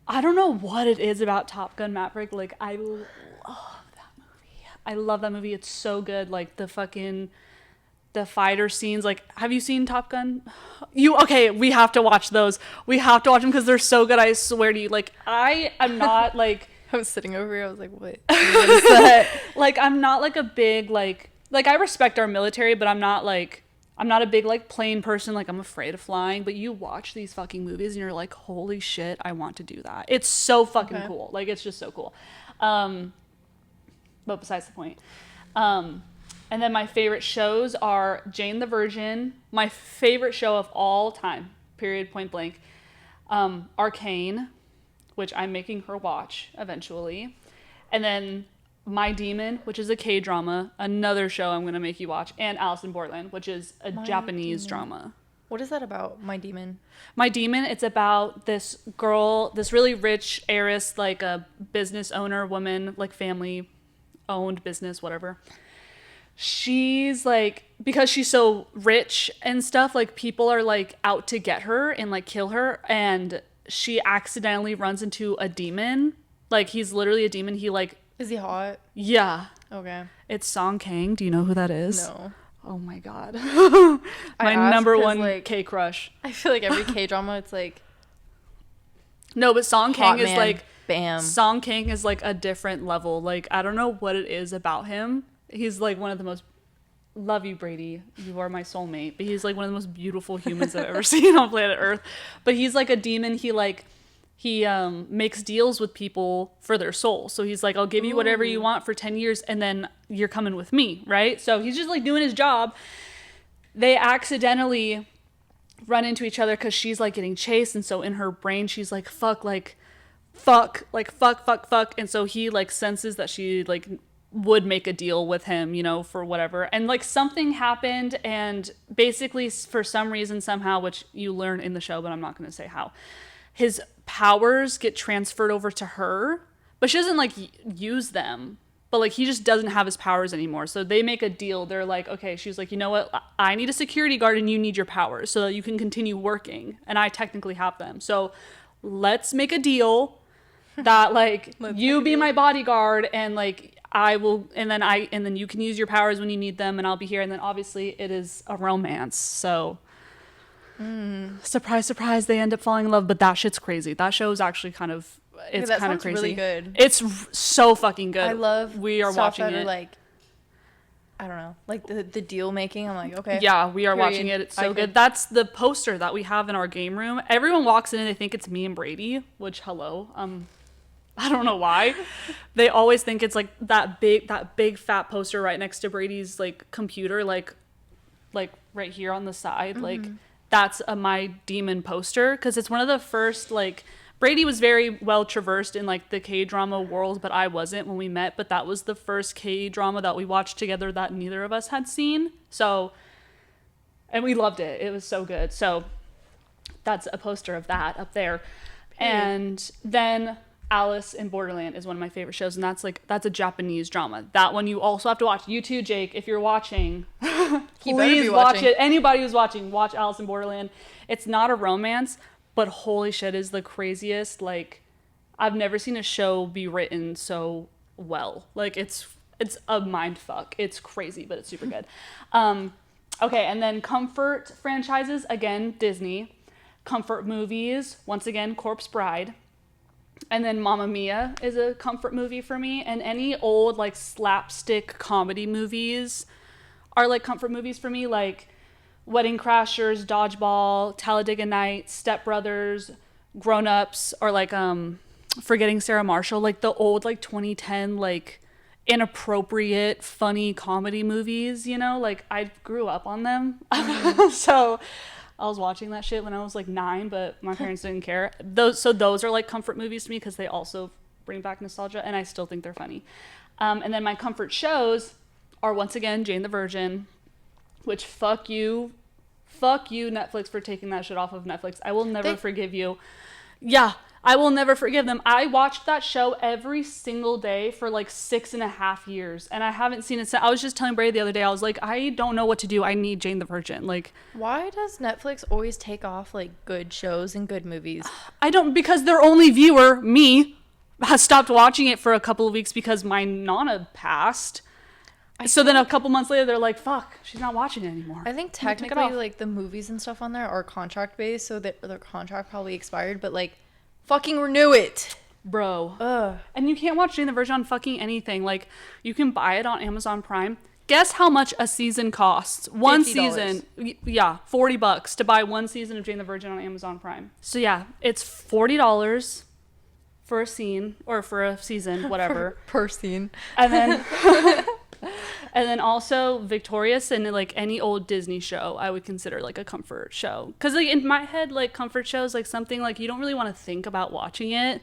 I don't know what it is about Top Gun Maverick. Like, I love that movie. I love that movie. It's so good. Like, the fighter scenes. Like, have you seen Top Gun? Okay, we have to watch those. We have to watch them because they're so good. I swear to you. Like, I am not like... I was sitting over here. I was like, what is that? Like, I'm not like a big, like I respect our military, but I'm not a big like plane person. Like, I'm afraid of flying, but you watch these fucking movies and you're like, holy shit, I want to do that. It's so fucking cool. Like, it's just so cool. But besides the point. And then my favorite shows are Jane the Virgin, my favorite show of all time, period, point blank. Arcane, which I'm making her watch eventually. And then My Demon, which is a K-drama, another show I'm going to make you watch, and Alice in Borderland, which is a Japanese drama. What is that about, My Demon? My Demon, it's about this girl, this really rich heiress, like a business owner woman, like family-owned business, whatever. She's like, because she's so rich and stuff, like, people are like out to get her and like kill her, and she accidentally runs into a demon. Like, he's literally a demon. He like... Is he hot? Yeah. Okay. It's Song Kang. Do you know who that is? No. Oh my god. I My asked number 'cause, one like, K crush. I feel like every K-drama, it's like... No, but Song Kang is man, like... Bam. Song Kang is like a different level. Like, I don't know what it is about him. He's like one of the most... Love you, Brady. You are my soulmate. But he's like one of the most beautiful humans I've ever seen on planet Earth. But he's like a demon. He makes deals with people for their soul. So he's like, I'll give you whatever you want for 10 years and then you're coming with me, right? So he's just like doing his job. They accidentally run into each other because she's like getting chased. And so in her brain, she's like, fuck, like, fuck, and so he like senses that she like would make a deal with him, you know, for whatever, and like something happened, and basically for some reason somehow, which you learn in the show but I'm not going to say how, his powers get transferred over to her, but she doesn't like use them, but like he just doesn't have his powers anymore. So they make a deal. They're like, okay, she's like, you know what, I need a security guard and you need your powers so that you can continue working, and I technically have them, so let's make a deal that like you be my bodyguard, and like I will, and then you can use your powers when you need them, and I'll be here. And then obviously it is a romance, so surprise surprise, they end up falling in love. But that shit's crazy. That show is actually kind of, it's kind of crazy. Really good. It's so fucking good. I love we are watching it, like, I don't know, like the deal making. I'm like, okay, yeah, we are watching it. It's so good. That's the poster that we have in our game room. Everyone walks in and they think it's me and Brady, which hello, I don't know why. They always think it's like that big fat poster right next to Brady's like computer, like right here on the side. Like that's my demon poster, because it's one of the first, like, Brady was very well traversed in like the K-drama world, but I wasn't when we met. But that was the first K-drama that we watched together that neither of us had seen. So, and we loved it. It was so good. So that's a poster of that up there. And then Alice in Borderland is one of my favorite shows, and that's a Japanese drama. That one you also have to watch. You too, Jake, if you're watching, please watch it. Anybody who's watching, watch Alice in Borderland. It's not a romance, but holy shit, is the craziest. Like, I've never seen a show be written so well. Like, it's a mind fuck. It's crazy, but it's super good. Okay, and then comfort franchises, again, Disney. Comfort movies, once again, Corpse Bride. And then Mamma Mia is a comfort movie for me. And any old like slapstick comedy movies are like comfort movies for me. Like Wedding Crashers, Dodgeball, Talladega Nights, Step Brothers, Grown Ups, or like Forgetting Sarah Marshall. Like the old like 2010 like inappropriate funny comedy movies, you know? Like I grew up on them. So I was watching that shit when I was like 9, but my parents didn't care. Those are like comfort movies to me because they also bring back nostalgia, and I still think they're funny. And then my comfort shows are once again Jane the Virgin, which fuck you Netflix for taking that shit off of Netflix. I will never forgive you. Yeah, I will never forgive them. I watched that show every single day for like 6.5 years, and I haven't seen it since. I was just telling Brady the other day, I was like, I don't know what to do. I need Jane the Virgin. Like, why does Netflix always take off like good shows and good movies? I don't, because their only viewer, me, has stopped watching it for a couple of weeks because my Nana passed. So then a couple months later, they're like, fuck, she's not watching it anymore. I think technically like the movies and stuff on there are contract based, so that their contract probably expired, but like, fucking renew it, bro. Ugh. And you can't watch Jane the Virgin on fucking anything. Like, you can buy it on Amazon Prime. Guess how much a season costs? One $50. season. Yeah, $40 to buy one season of Jane the Virgin on Amazon Prime. So yeah, it's $40 for a scene, or for a season, whatever. per scene. And then and then also Victorious, and like any old Disney show I would consider like a comfort show, because like in my head, like comfort shows like something like you don't really want to think about watching it.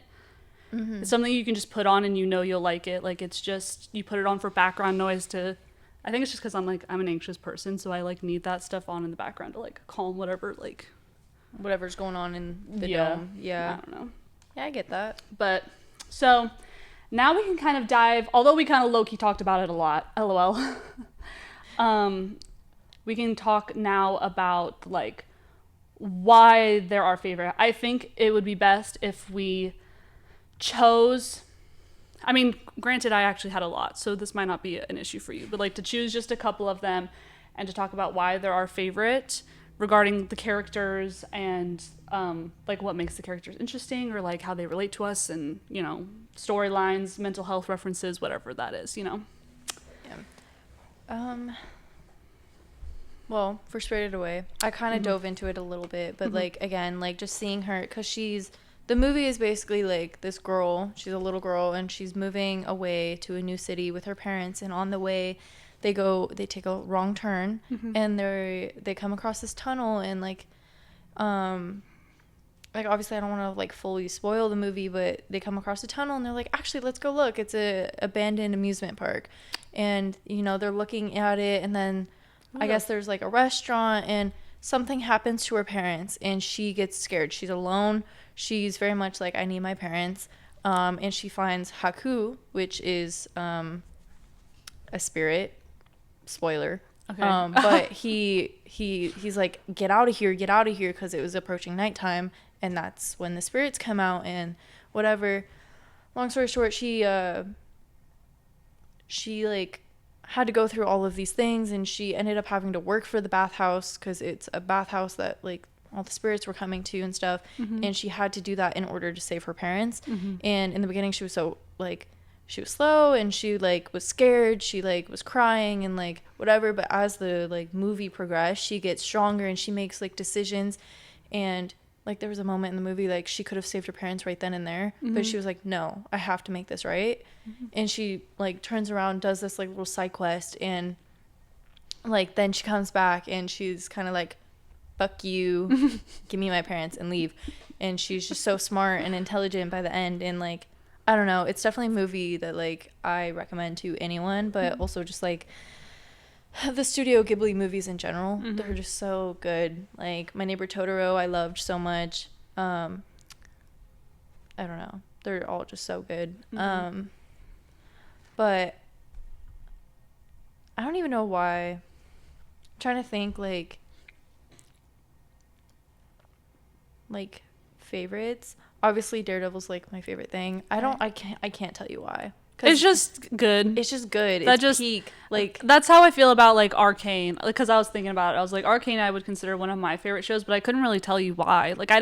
It's something you can just put on and you know you'll like it. Like it's just, you put it on for background noise to, I think it's just because I'm an anxious person, so I like need that stuff on in the background to like calm whatever's going on in the dome. I don't know. Yeah, I get that. But so now we can kind of dive, although we kind of low-key talked about it a lot, LOL. We can talk now about like why they're our favorite. I think it would be best if we chose, I mean, granted, I actually had a lot, so this might not be an issue for you, but like to choose just a couple of them and to talk about why they're our favorite regarding the characters and like what makes the characters interesting, or like how they relate to us, and you know, storylines, mental health references, whatever that is, you know. Yeah. Well, for Spirited Away, I kind of dove into it a little bit, but like again, like just seeing her, because the movie is basically like this girl, she's a little girl, and she's moving away to a new city with her parents, and on the way they take a wrong turn, and they come across this tunnel, and like like, obviously I don't want to like fully spoil the movie, but they come across a tunnel and they're like, actually, let's go look. It's a abandoned amusement park. And, you know, they're looking at it, and then I guess there's like a restaurant, and something happens to her parents and she gets scared. She's alone. She's very much like, I need my parents. And she finds Haku, which is a spirit. Spoiler. Okay. But he's like, get out of here, because it was approaching nighttime, and that's when the spirits come out and whatever. Long story short, she like had to go through all of these things, and she ended up having to work for the bathhouse because it's a bathhouse that like all the spirits were coming to and stuff. And she had to do that in order to save her parents. And in the beginning she was so like, she was slow and she like was scared, she like was crying and like whatever, but as the like movie progressed, she gets stronger and she makes like decisions. And like there was a moment in the movie like she could have saved her parents right then and there, but she was like, no, I have to make this right. And she like turns around, does this like little side quest, and like then she comes back and she's kind of like, fuck you, give me my parents and leave. And she's just so smart and intelligent by the end. And like, I don't know, it's definitely a movie that like I recommend to anyone, but also just like the Studio Ghibli movies in general, they're just so good. Like My Neighbor Totoro, I loved so much. I don't know, they're all just so good. But I don't even know why. I'm trying to think like favorites. Obviously Daredevil's like my favorite thing. I can't tell you why. It's just good. It's just good. That It's just peak. Like, that's how I feel about like Arcane. Because I was thinking about it, I was like, Arcane I would consider one of my favorite shows, but I couldn't really tell you why. Like I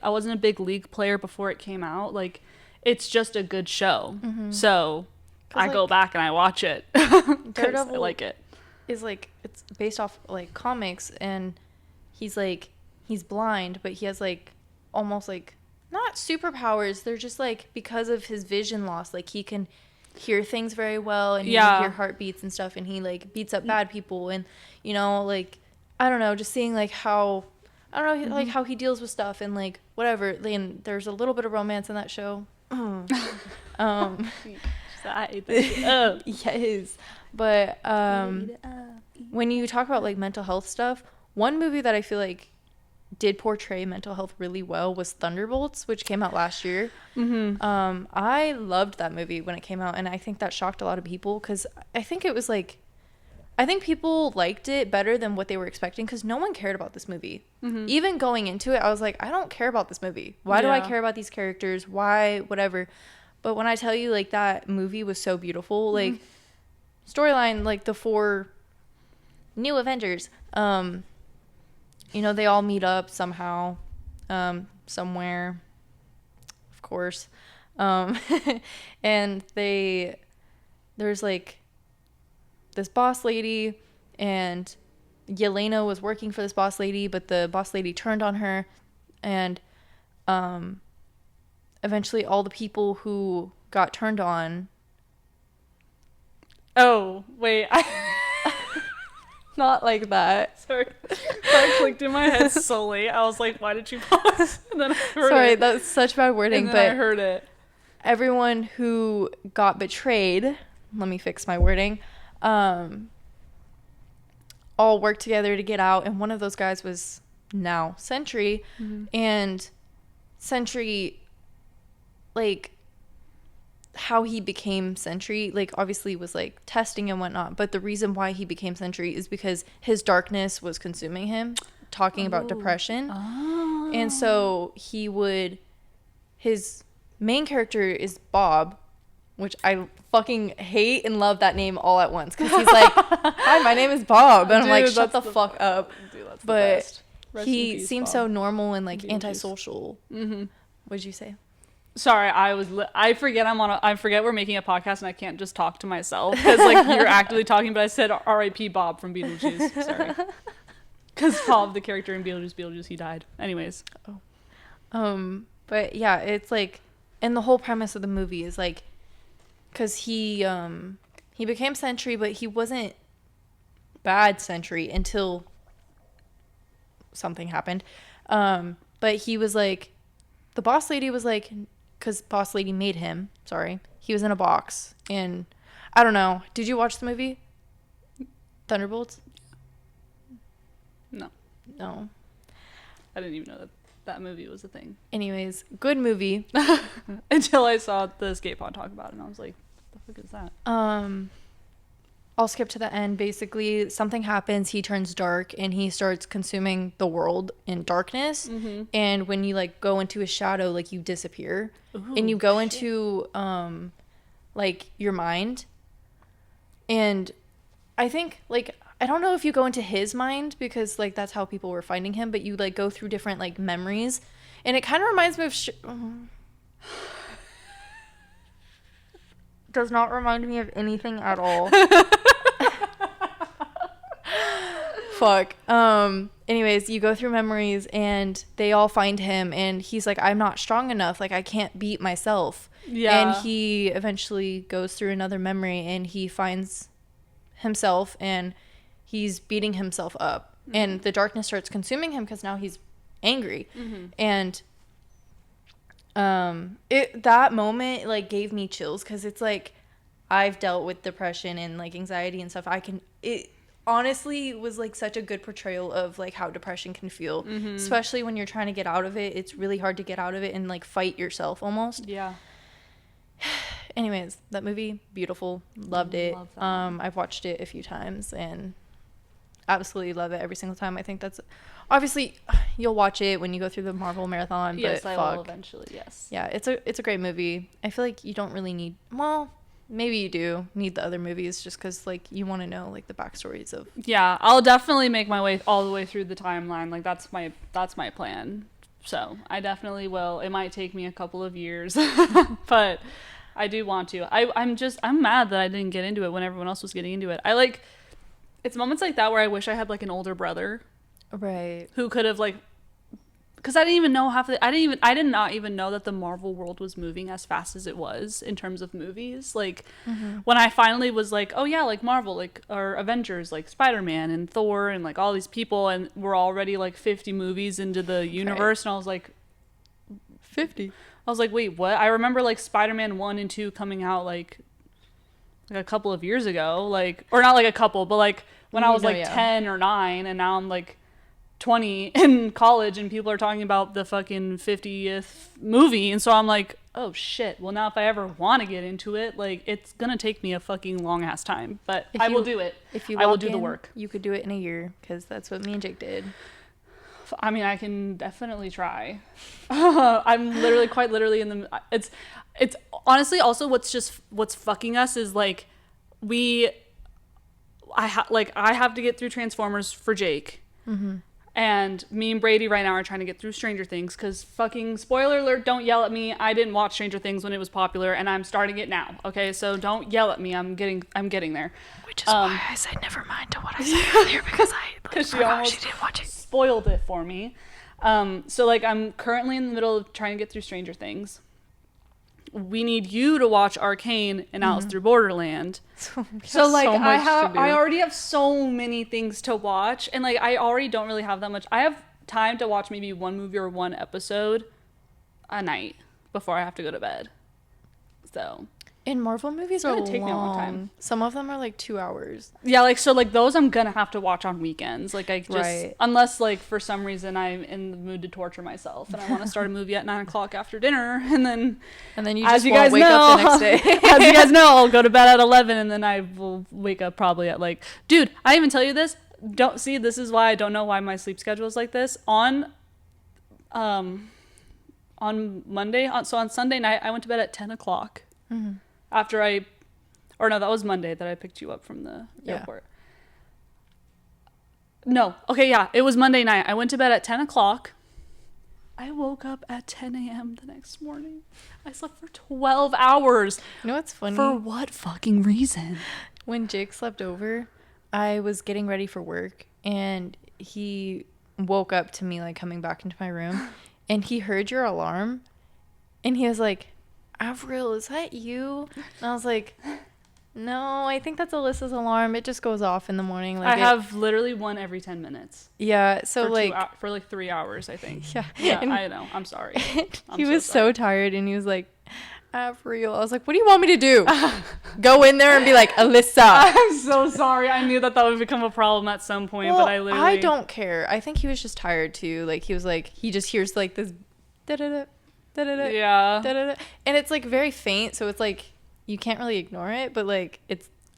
wasn't a big League player before it came out. Like it's just a good show. So I go back and I watch it. Daredevil I like it. is like, it's based off like comics, and he's blind, but he has like almost like not superpowers. They're just like, because of his vision loss, like he can hear things very well, and he can hear heartbeats and stuff, and he like beats up bad people. And you know, like I don't know, just seeing like how, I don't know, like how he deals with stuff and like whatever. And there's a little bit of romance in that show. Yes, but when you talk about like mental health stuff, one movie that I feel like did portray mental health really well was Thunderbolts, which came out last year. I loved that movie when it came out, and I think that shocked a lot of people, because I think it was like, I think people liked it better than what they were expecting, because no one cared about this movie. Even going into it, I was like, I don't care about this movie. Why do I care about these characters? Why, whatever. But when I tell you, like, that movie was so beautiful, like, storyline, like, the 4 new Avengers, you know, they all meet up somehow, somewhere, of course. And there's like this boss lady, and Yelena was working for this boss lady, but the boss lady turned on her, and eventually all the people who got turned on. Oh, wait. Not like that. Sorry. That clicked in my head solely. I was like, why did you pause? And then I heard Sorry, it. that's such bad wording, And then but I heard it. Everyone who got betrayed, let me fix my wording, all worked together to get out, and one of those guys was now Sentry. And Sentry, like, how he became Sentry, like, obviously was like testing and whatnot, but the reason why he became Sentry is because his darkness was consuming him, talking about depression. And so his main character is Bob, which I fucking hate and love that name all at once, because he's like, hi, my name is Bob, and I'm like, shut the fuck up. Dude, that's but the best. he peace, seems Bob. so normal and like Beetlejuice. antisocial. What'd you say? Sorry, I forget I forget we're making a podcast and I can't just talk to myself, because like you're actively talking, but I said R.I.P. Bob from Beetlejuice. Sorry. Because Bob, the character in Beetlejuice, he died. Anyways. But yeah, it's like, and the whole premise of the movie is like, because he became Sentry, but he wasn't bad Sentry until something happened. But he was like the boss lady was like, because boss lady made him, sorry, he was in a box. And I don't know. Did you watch the movie? Thunderbolts? No. No. I didn't even know that movie was a thing. Anyways, good movie. Until I saw the skate pod talk about it, and I was like, what the fuck is that? I'll skip to the end. Basically, something happens. He turns dark and he starts consuming the world in darkness. Mm-hmm. And when you like go into his shadow, like you disappear. Ooh, and you go into like your mind. And I think like I don't know if you go into his mind because like that's how people were finding him, but you like go through different like memories. And it kind of reminds me of does not remind me of anything at all. Fuck. Anyways, you go through memories and they all find him and he's like, I'm not strong enough. Like I can't beat myself. Yeah. And he eventually goes through another memory and he finds himself and he's beating himself up. Mm-hmm. And the darkness starts consuming him because now he's angry. Mm-hmm. And that moment like gave me chills because it's like I've dealt with depression and like anxiety and stuff. It honestly was like such a good portrayal of like how depression can feel, mm-hmm. especially when you're trying to get out of it. It's really hard to get out of it and like fight yourself almost. Yeah. Anyways, that movie, beautiful. Loved it. Love that. I've watched it a few times and absolutely love it every single time. I think that's obviously you'll watch it when you go through the Marvel marathon. Yes, but I will eventually. Yes. Yeah, it's a great movie. I feel like you don't really need. Well, maybe you do need the other movies just because like you want to know like the backstories of. Yeah, I'll definitely make my way all the way through the timeline. Like that's my plan. So I definitely will. It might take me a couple of years, but I do want to. I'm mad that I didn't get into it when everyone else was getting into it. It's moments like that where I wish I had like an older brother, right? Who could have like, because I didn't even know I did not even know that the Marvel world was moving as fast as it was in terms of movies. Like mm-hmm. when I finally was like, oh yeah, like Marvel, like or Avengers, like Spider-Man and Thor and like all these people, and we're already like 50 movies into the universe, right. And I was like, 50. I was like, wait, what? I remember like Spider-Man 1 and 2 coming out like a couple of years ago, like, or not like a couple, but like when I was like 10 or 9, and now I'm like 20 in college and people are talking about the fucking 50th movie. And so I'm like, oh shit. Well, now if I ever want to get into it, like it's going to take me a fucking long ass time, but I will do it. I will do the work. You could do it in a year because that's what me and Jake did. I mean, I can definitely try. I'm literally quite literally in the, it's honestly also what's fucking us is like I have to get through Transformers for Jake. Mm-hmm. And me and Brady right now are trying to get through Stranger Things because fucking spoiler alert, don't yell at me. I didn't watch Stranger Things when it was popular and I'm starting it now. Okay, so don't yell at me. I'm getting there. Which is why I said never mind to what I said earlier because she didn't watch it. Spoiled it for me. So like I'm currently in the middle of trying to get through Stranger Things. We need you to watch Arcane and Alice Through Borderland. So like I already have so many things to watch, and like I already don't really have that much. I have time to watch maybe one movie or one episode a night before I have to go to bed. So and Marvel movies are take me a long time. Some of them are like 2 hours. Yeah, like so like those I'm gonna have to watch on weekends. Like I just unless like for some reason I'm in the mood to torture myself and I want to start a movie at 9:00 after dinner and then you just won't wake up the next day. As you guys know, I'll go to bed at 11 and then I will wake up probably at like, dude, I didn't even tell you this. This is why I don't know why my sleep schedule is like this. On Monday, so on Sunday night I went to bed at 10:00. Mm-hmm. After that was Monday that I picked you up from the airport. No. Okay, yeah. It was Monday night. I went to bed at 10:00. I woke up at 10 a.m. the next morning. I slept for 12 hours. You know what's funny? For what fucking reason? When Jake slept over, I was getting ready for work, and he woke up to me, like, coming back into my room, and he heard your alarm, and he was like, AVRYAL, is that you? And I was like, No, I think that's Alyssa's alarm. It just goes off in the morning. I have literally one every 10 minutes. Yeah, so For like 3 hours, I think. Yeah. Yeah, And I know. I'm sorry. he was so tired, and he was like, AVRYAL. I was like, what do you want me to do? Go in there and be like, Alyssa. I'm so sorry. I knew that would become a problem at some point, Well, but I literally... I don't care. I think he was just tired, too. Like, he was like, he just hears, like, this da-da-da, da-da-da, yeah. da-da-da. And it's, like, very faint, so it's, like, you can't really ignore it, but, like,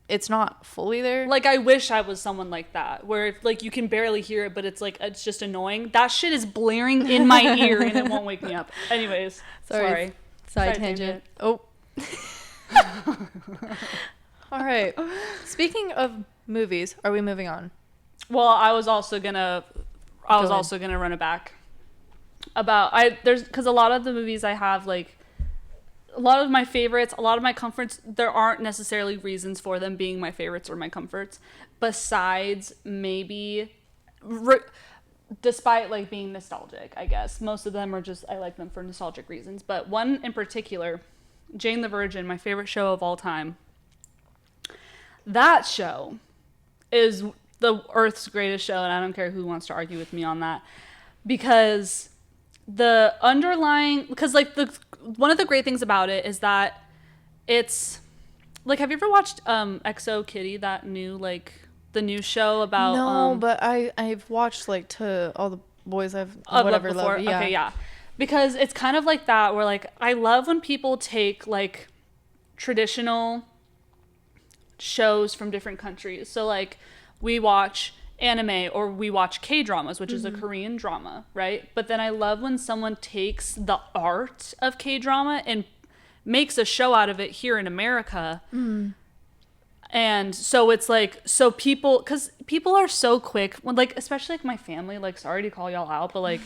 it's not fully there. Like, I wish I was someone like that, where, like, you can barely hear it, but it's, like, it's just annoying. That shit is blaring in my ear, and it won't wake me up. Anyways, sorry. Side tangent. Oh. All right. Speaking of movies, are we moving on? Well, I was also gonna run it back because a lot of the movies I have, like, a lot of my favorites, a lot of my comforts, there aren't necessarily reasons for them being my favorites or my comforts, besides maybe despite, like, being nostalgic, I guess. Most of them are just, I like them for nostalgic reasons. But one in particular, Jane the Virgin, my favorite show of all time. That show is the Earth's greatest show, and I don't care who wants to argue with me on that. Because one of the great things about it is that it's, like, have you ever watched XO Kitty, that new, like, the new show about... No, but I've watched, like, To All the Boys I've whatever before. Love. Yeah. Okay, yeah. Because it's kind of like that, where, like, I love when people take, like, traditional shows from different countries. So, like, we watch anime or we watch K-dramas, which is a Korean drama, right? But then I love when someone takes the art of K-drama and makes a show out of it here in America. And so it's like, so people, because people are so quick, when, like, especially, like, my family, like, sorry to call y'all out, but, like,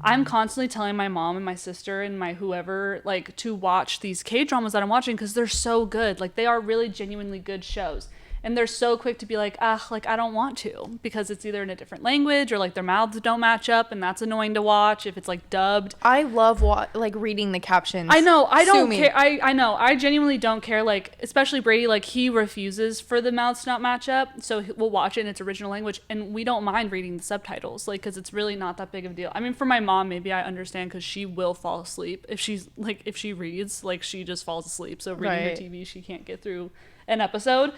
I'm constantly telling my mom and my sister and my whoever, like, to watch these K-dramas that I'm watching because they're so good. Like, they are really genuinely good shows. And they're so quick to be like, like, I don't want to, because it's either in a different language or, like, their mouths don't match up, and that's annoying to watch if it's, like, dubbed. I love like reading the captions. I know. I don't care. I know. I genuinely don't care. Like, especially Brady, like, he refuses for the mouths to not match up. So we'll watch it in its original language, and we don't mind reading the subtitles, like, because it's really not that big of a deal. I mean, for my mom, maybe I understand because she will fall asleep if she's, like, if she reads, like, she just falls asleep. So reading her TV, she can't get through an episode.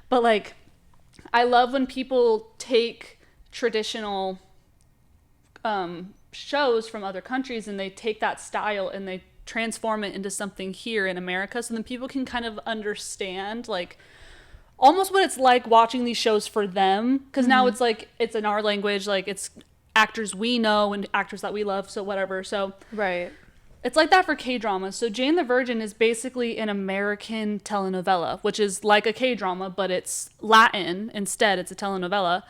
But, like, I love when people take traditional shows from other countries and they take that style and they transform it into something here in America, so then people can kind of understand, like, almost what it's like watching these shows for them. Because now it's, like, it's in our language, like, it's actors we know and actors that we love, so whatever. So Right. It's like that for K-dramas. So Jane the Virgin is basically an American telenovela, which is like a K-drama, but it's Latin instead. It's a telenovela.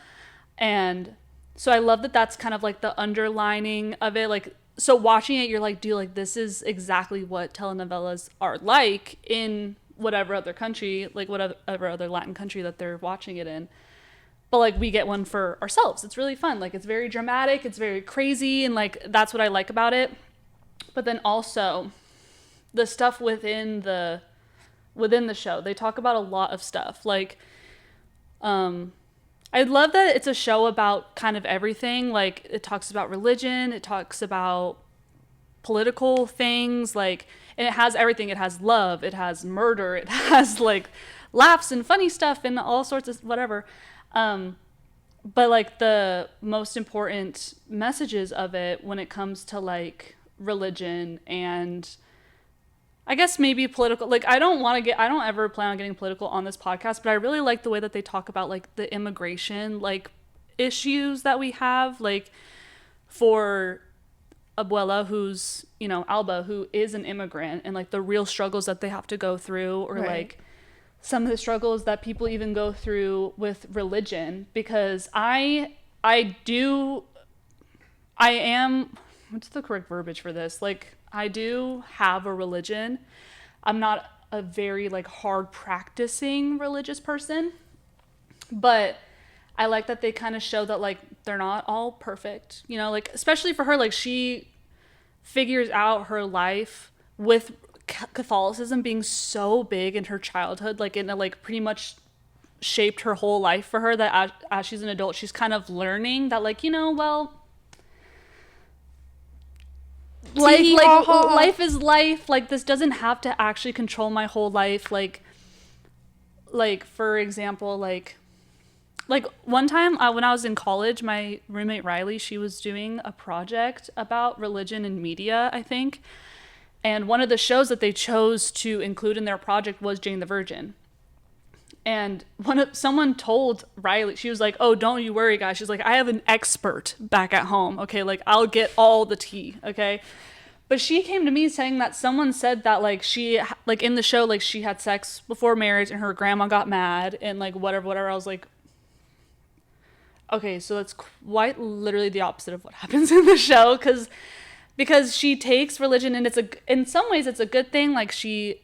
And so I love that that's kind of like the underlining of it. Like, so watching it, you're like, dude, like, this is exactly what telenovelas are like in whatever other country, like whatever other Latin country that they're watching it in. But, like, we get one for ourselves. It's really fun. Like, it's very dramatic. It's very crazy. And, like, that's what I like about it. But then also the stuff within the show, they talk about a lot of stuff. Like, I love that it's a show about kind of everything. Like, it talks about religion, it talks about political things, like, and it has everything. It has love, it has murder, it has, like, laughs and funny stuff and all sorts of whatever. But, like, the most important messages of it when it comes to, like, religion and I guess maybe political, like, I don't ever plan on getting political on this podcast, but I really like the way that they talk about, like, the immigration, like, issues that we have, like, for Abuela, who's, you know, Alba, who is an immigrant, and, like, the real struggles that they have to go through, or right. like some of the struggles that people even go through with religion, because I am, what's the correct verbiage for this? Like, I do have a religion. I'm not a very, like, hard practicing religious person, but I like that they kind of show that, like, they're not all perfect, you know, like, especially for her, like, she figures out her life with Catholicism being so big in her childhood, like in a, like pretty much shaped her whole life for her, that as she's an adult, she's kind of learning that, like, you know, well, life is life. Like, this doesn't have to actually control my whole life. Like for example, like one time when I was in college, my roommate Riley, she was doing a project about religion and media, I think. And one of the shows that they chose to include in their project was Jane the Virgin. And someone told Riley, she was like, "Oh, don't you worry, guys." She's like, "I have an expert back at home. Okay, like I'll get all the tea." Okay. But she came to me saying that someone said that, like, she, like, in the show, like, she had sex before marriage and her grandma got mad and, like, whatever. I was like, okay, so that's quite literally the opposite of what happens in the show, because she takes religion, and in some ways it's a good thing. Like, she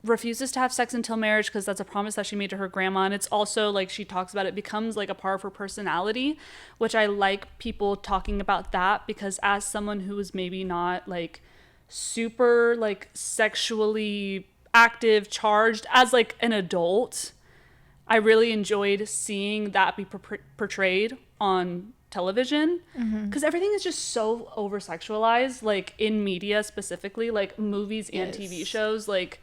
refuses to have sex until marriage because that's a promise that she made to her grandma, and it's also, like, she talks about it becomes like a part of her personality, which I like people talking about that, because as someone who is maybe not like super like sexually active, charged as like an adult, I really enjoyed seeing that be portrayed on television, because everything is just so over sexualized, like in media specifically, like movies and TV shows, like.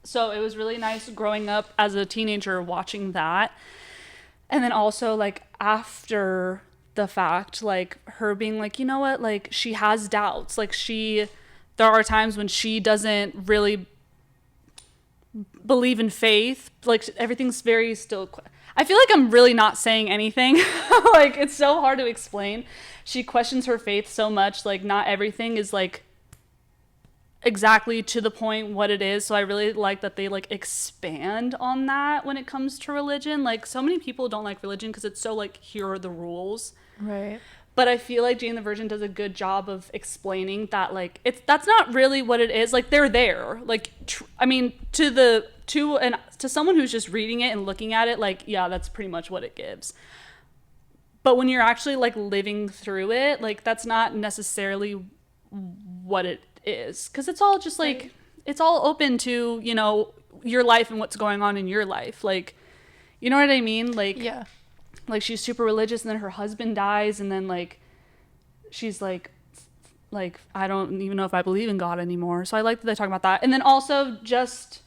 So it was really nice growing up as a teenager watching that. And then also, like, after the fact, like, her being like, you know what, like, she has doubts. Like, there are times when she doesn't really believe in faith. Like, everything's very still. I feel like I'm really not saying anything. Like, it's so hard to explain. She questions her faith so much. Like, not everything is, like, exactly to the point what it is. So I really like that they like expand on that when it comes to religion. Like, so many people don't like religion because it's so like, here are the rules, right? But I feel like Jane the Virgin does a good job of explaining that, like, that's not really what it is. Like, they're there, like, I mean, to someone who's just reading it and looking at it, like, yeah, that's pretty much what it gives. But when you're actually like living through it, like, that's not necessarily what it is, because it's all just like, right. It's all open to, you know, your life and what's going on in your life, like, you know what I mean? Like, yeah, like, she's super religious, and then her husband dies, and then like she's like I don't even know if I believe in God anymore. So I like that they talk about that. And then also, just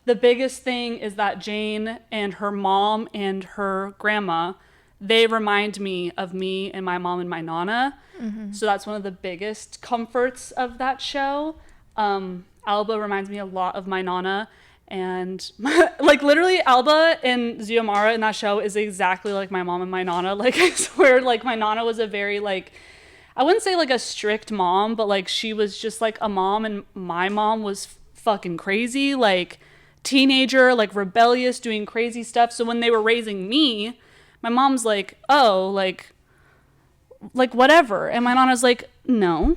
the biggest thing is that Jane and her mom and her grandma, they remind me of me and my mom and my nana. Mm-hmm. So that's one of the biggest comforts of that show. Alba reminds me a lot of my nana. And like, literally, Alba and Xiomara in that show is exactly like my mom and my nana. Like, I swear, like, my nana was a very, like, I wouldn't say like a strict mom, but like, she was just like a mom, and my mom was fucking crazy, like, teenager, like, rebellious, doing crazy stuff. So when they were raising me, my mom's like, oh, like whatever. And my nana's like, no.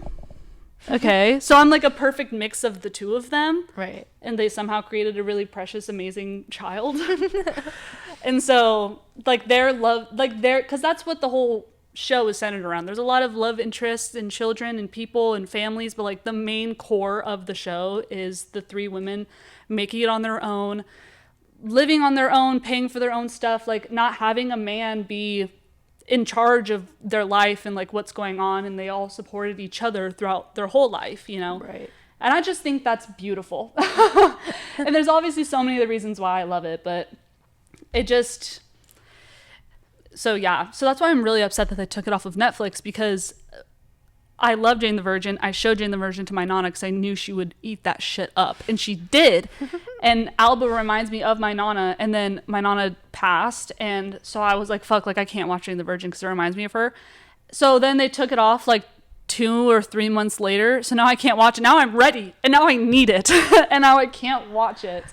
Okay. So I'm like a perfect mix of the two of them. Right. And they somehow created a really precious, amazing child. And so, like, their love, like, because that's what the whole show is centered around. There's a lot of love interests in children and people and families, but like, the main core of the show is the three women making it on their own, living on their own, paying for their own stuff, like, not having a man be in charge of their life and like what's going on, and they all supported each other throughout their whole life, you know? Right. And I just think that's beautiful. And there's obviously so many other reasons why I love it, but it just, so yeah. So that's why I'm really upset that they took it off of Netflix, because I love Jane the Virgin. I showed Jane the Virgin to my nana because I knew she would eat that shit up. And she did. And Alba reminds me of my nana. And then my nana passed. And so I was like, fuck, like, I can't watch Jane the Virgin because it reminds me of her. So then they took it off like 2 or 3 months later. So now I can't watch it. Now I'm ready. And now I need it. And now I can't watch it.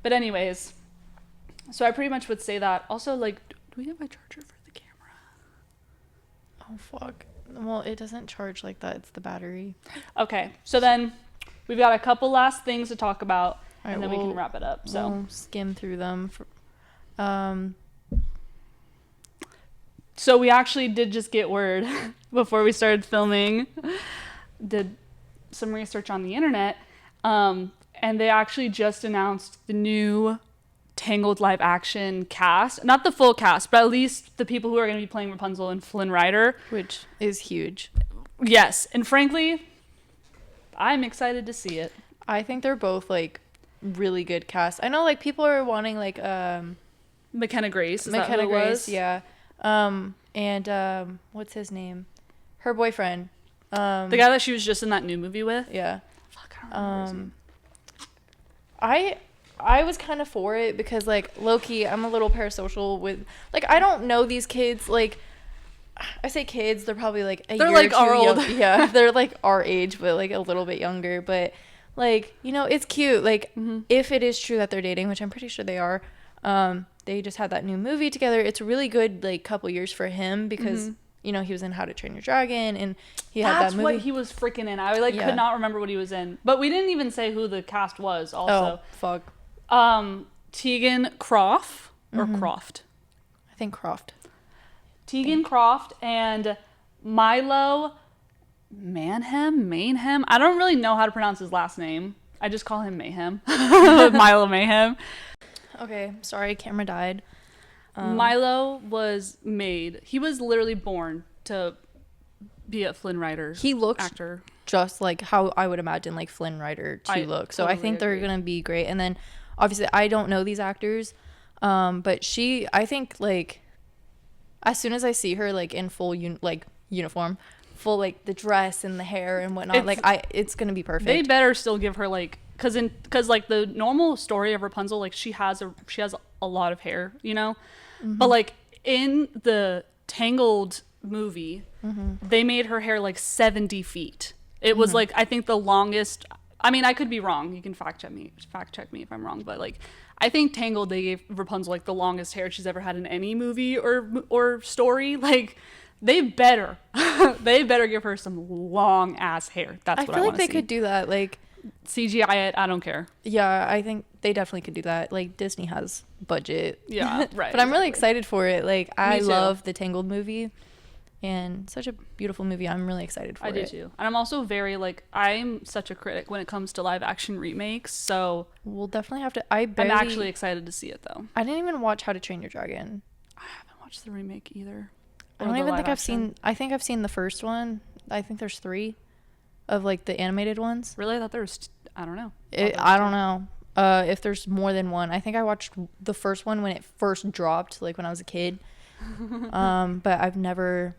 But anyways, so I pretty much would say that. Also, like, do we have a charger for the camera? Oh, fuck. Well, it doesn't charge like that. It's the battery. Okay. So then we've got a couple last things to talk about, and then we can wrap it up. So we'll skim through them. So we actually did just get word before we started filming. some research on the internet, and they actually just announced the new Tangled live action cast. Not the full cast, but at least the people who are going to be playing Rapunzel and Flynn Rider. Which is huge. Yes, and frankly, I'm excited to see it. I think they're both like really good casts. I know like people are wanting like McKenna Grace. Is McKenna that who it Grace, was? yeah. And what's his name? Her boyfriend. The guy that she was just in that new movie with. Yeah. Fuck, I don't remember his name. I was kind of for it because like low-key I'm a little parasocial with like I don't know these kids. Like I say kids, they're probably like a They're year like or two our old. yeah, they're like our age but like a little bit younger, but like, you know, it's cute. Like if it is true that they're dating, which I'm pretty sure they are, they just had that new movie together. It's a really good like couple years for him because you know, he was in How to Train Your Dragon and he had that movie. That's what he was freaking in. I like could not remember what he was in. But we didn't even say who the cast was also. Oh, fuck. Tegan Croft or Croft. I think Croft. Tegan Croft and Milo Mayhem. I don't really know how to pronounce his last name. I just call him Mayhem. Milo Mayhem. Okay, sorry, camera died. Milo was made. He was literally born to be a Flynn Rider. He looks actor, just like how I would imagine like Flynn Rider to look. So totally I think agree. they're gonna be great. And then obviously I don't know these actors, but I think like as soon as I see her like in full uniform, full like the dress and the hair and whatnot, it's gonna be perfect. They better still give her like because like the normal story of Rapunzel, like she has a lot of hair, you know, but like in the Tangled movie, they made her hair like 70 feet. It was like I think the longest. I mean, I could be wrong. You can fact check me if I'm wrong, but like I think Tangled they gave Rapunzel like the longest hair she's ever had in any movie or story. Like they better give her some long ass hair. That's what I want to see. I feel like they could do that. Like CGI it. I don't care. Yeah, I think they definitely could do that. Like Disney has budget. Yeah, right. But I'm really excited for it. Like I too. love the Tangled movie. And such a beautiful movie. I'm really excited for it. I do too. And I'm also very like I'm such a critic when it comes to live action remakes. So we'll definitely have to. I'm actually excited to see it though. I didn't even watch How to Train Your Dragon. I haven't watched the remake either. I don't even think I've seen. I think I've seen the first one. I think there's 3 of like the animated ones. Really? I thought there was. I don't know. I don't know if there's more than one. I think I watched the first one when it first dropped, like when I was a kid. But I've never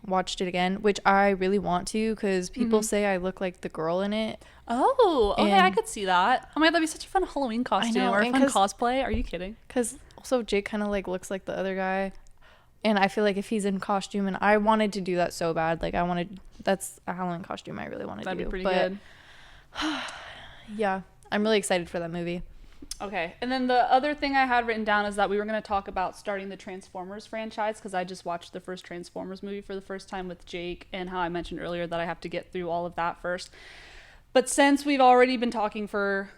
watched it again, which I really want to because people say I look like the girl in it. Oh, okay, I could see that. Oh my god, that'd be such a fun Halloween costume or a fun cosplay. Are you kidding? Because also Jake kind of like looks like the other guy, and I feel like if he's in costume, and I wanted to do that so bad, like that's a Halloween costume I really want to do. That'd be pretty good. Yeah, I'm really excited for that movie. Okay, and then the other thing I had written down is that we were going to talk about starting the Transformers franchise because I just watched the first Transformers movie for the first time with Jake, and how I mentioned earlier that I have to get through all of that first. But since we've already been talking for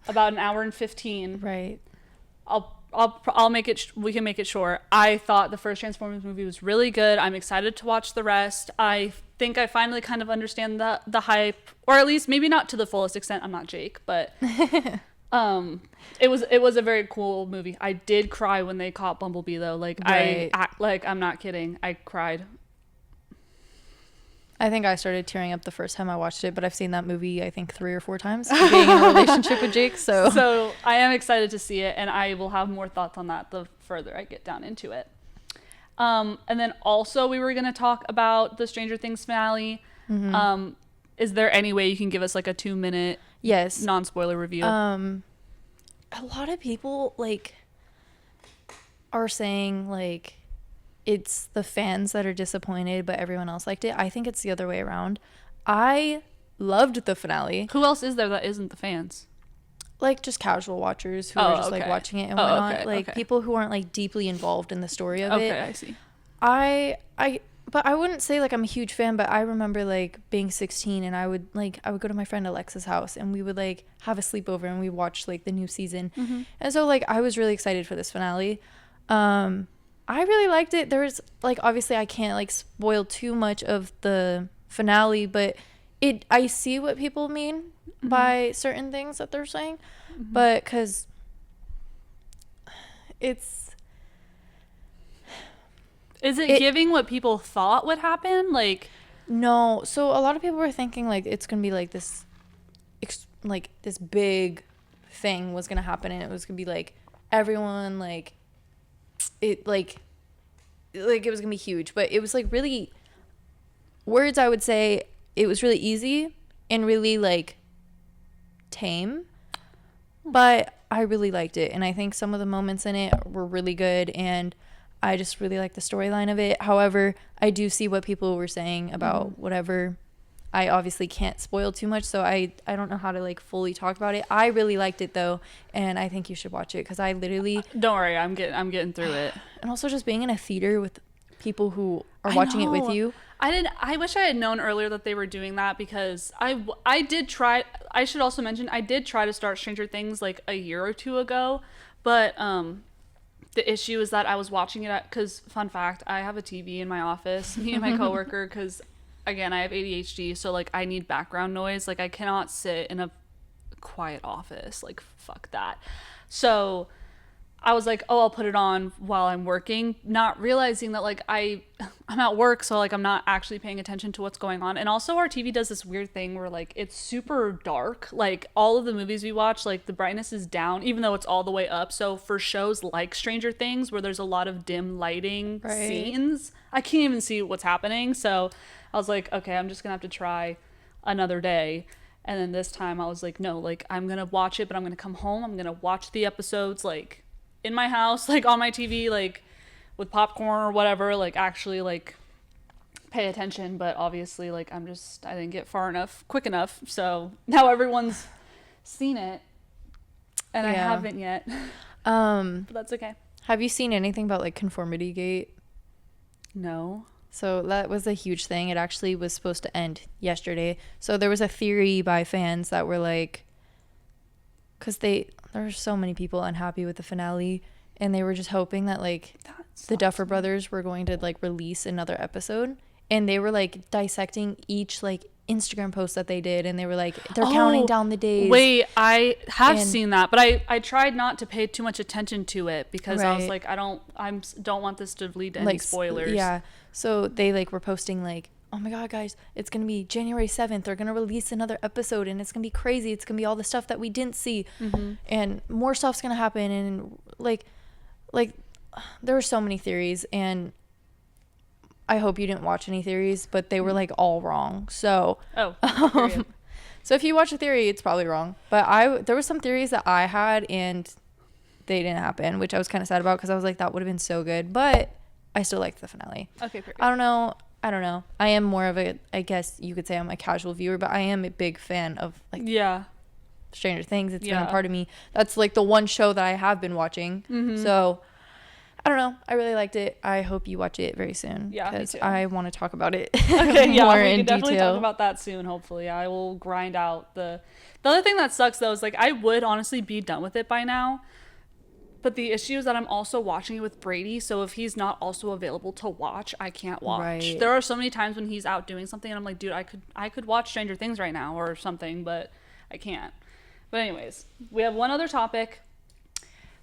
about an hour and 15, right? I'll make it. We can make it short. I thought the first Transformers movie was really good. I'm excited to watch the rest. I think I finally kind of understand the hype, or at least maybe not to the fullest extent. I'm not Jake, but. It was a very cool movie. I did cry when they caught Bumblebee though. Like right. I'm not kidding. I cried. I think I started tearing up the first time I watched it, but I've seen that movie I think 3 or 4 times being in a relationship with Jake. So I am excited to see it, and I will have more thoughts on that the further I get down into it. And then also we were gonna talk about the Stranger Things finale. Is there any way you can give us like a 2-minute non-spoiler review? A lot of people like are saying like it's the fans that are disappointed but everyone else liked it. I think it's the other way around. I loved the finale. Who else is there that isn't the fans? Like just casual watchers who are just like watching it and whatnot. People who aren't like deeply involved in the story of it. Okay, I see. But I wouldn't say like I'm a huge fan, but I remember like being 16 and I would go to my friend Alexa's house and we would like have a sleepover and we watched like the new season. And so like I was really excited for this finale. I really liked it. There's like obviously I can't like spoil too much of the finale, but I see what people mean by certain things that they're saying, but because is it giving what people thought would happen? Like, no. So a lot of people were thinking like it's gonna be like this, like this big thing was gonna happen, and it was gonna be like everyone like it like it was gonna be huge, but it was like really words. I would say it was really easy and really like tame, but I really liked it, and I think some of the moments in it were really good, and I just really like the storyline of it. However, I do see what people were saying about whatever. I obviously can't spoil too much, so I don't know how to like fully talk about it. I really liked it though, and I think you should watch it because I literally don't worry, I'm getting through it. And also just being in a theater with people who are watching it with you. I wish I had known earlier that they were doing that, because I did try. I should also mention I did try to start Stranger Things like a year or two ago, but the issue is that I was watching it because, fun fact, I have a TV in my office, me and my coworker, because again, I have ADHD, so like I need background noise. Like I cannot sit in a quiet office. Like fuck that. So I was like, oh, I'll put it on while I'm working, not realizing that like I'm at work, so like I'm not actually paying attention to what's going on. And also our TV does this weird thing where like it's super dark. Like all of the movies we watch, like the brightness is down, even though it's all the way up. So for shows like Stranger Things, where there's a lot of dim lighting scenes, I can't even see what's happening. So I was like, okay, I'm just gonna have to try another day. And then this time I was like, no, like I'm gonna watch it, but I'm gonna come home, I'm gonna watch the episodes like in my house, like on my TV, like with popcorn or whatever, like actually like pay attention. But obviously like I didn't get quick enough, so now everyone's seen it and I haven't yet. But that's okay. Have you seen anything about like Conformity Gate? No. So that was a huge thing. It actually was supposed to end yesterday. So there was a theory by fans that were like, because there were so many people unhappy with the finale, and they were just hoping that like the Duffer Brothers were going to like release another episode, and they were like dissecting each like Instagram post that they did, and they were like they're counting down the days. Wait, I have seen that, but I tried not to pay too much attention to it because I was like I don't want this to lead to any spoilers. Yeah. So they like were posting like, oh my god guys, it's gonna be January 7th, they're gonna release another episode and it's gonna be crazy, it's gonna be all the stuff that we didn't see, and more stuff's gonna happen, and like there were so many theories, and I hope you didn't watch any theories, but they were like all wrong. So so if you watch a theory, it's probably wrong, but there were some theories that I had and they didn't happen, which I was kind of sad about because I was like that would have been so good, but I still liked the finale. Okay, perfect. I don't know. I am more of a, I guess you could say I'm a casual viewer, but I am a big fan of like Stranger Things. It's been a part of me. That's like the one show that I have been watching. So I don't know. I really liked it. I hope you watch it very soon. Yeah, because I want to talk about it okay, more we in can definitely detail. Talk about that soon. Hopefully, I will grind out the other thing that sucks though is like I would honestly be done with it by now. But the issue is that I'm also watching it with Brady, so if he's not also available to watch, I can't watch. Right. There are so many times when he's out doing something and I'm like, dude, I could watch Stranger Things right now or something, but I can't. But anyways, we have one other topic,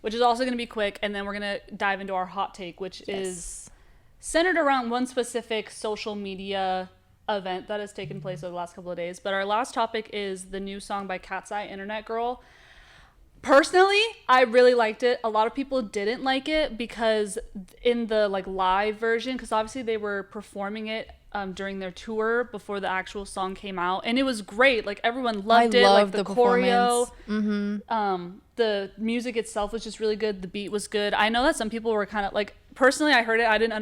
which is also going to be quick, and then we're going to dive into our hot take, which is centered around one specific social media event that has taken place over the last couple of days. But our last topic is the new song by Cat's Eye, Internet Girl. Personally, I really liked it. A lot of people didn't like it because in the like live version, because obviously they were performing it during their tour before the actual song came out, and it was great. Like everyone loved it. Like the choreo, the music itself was just really good. The beat was good. I know that some people were kind of like, personally, I heard it. I didn't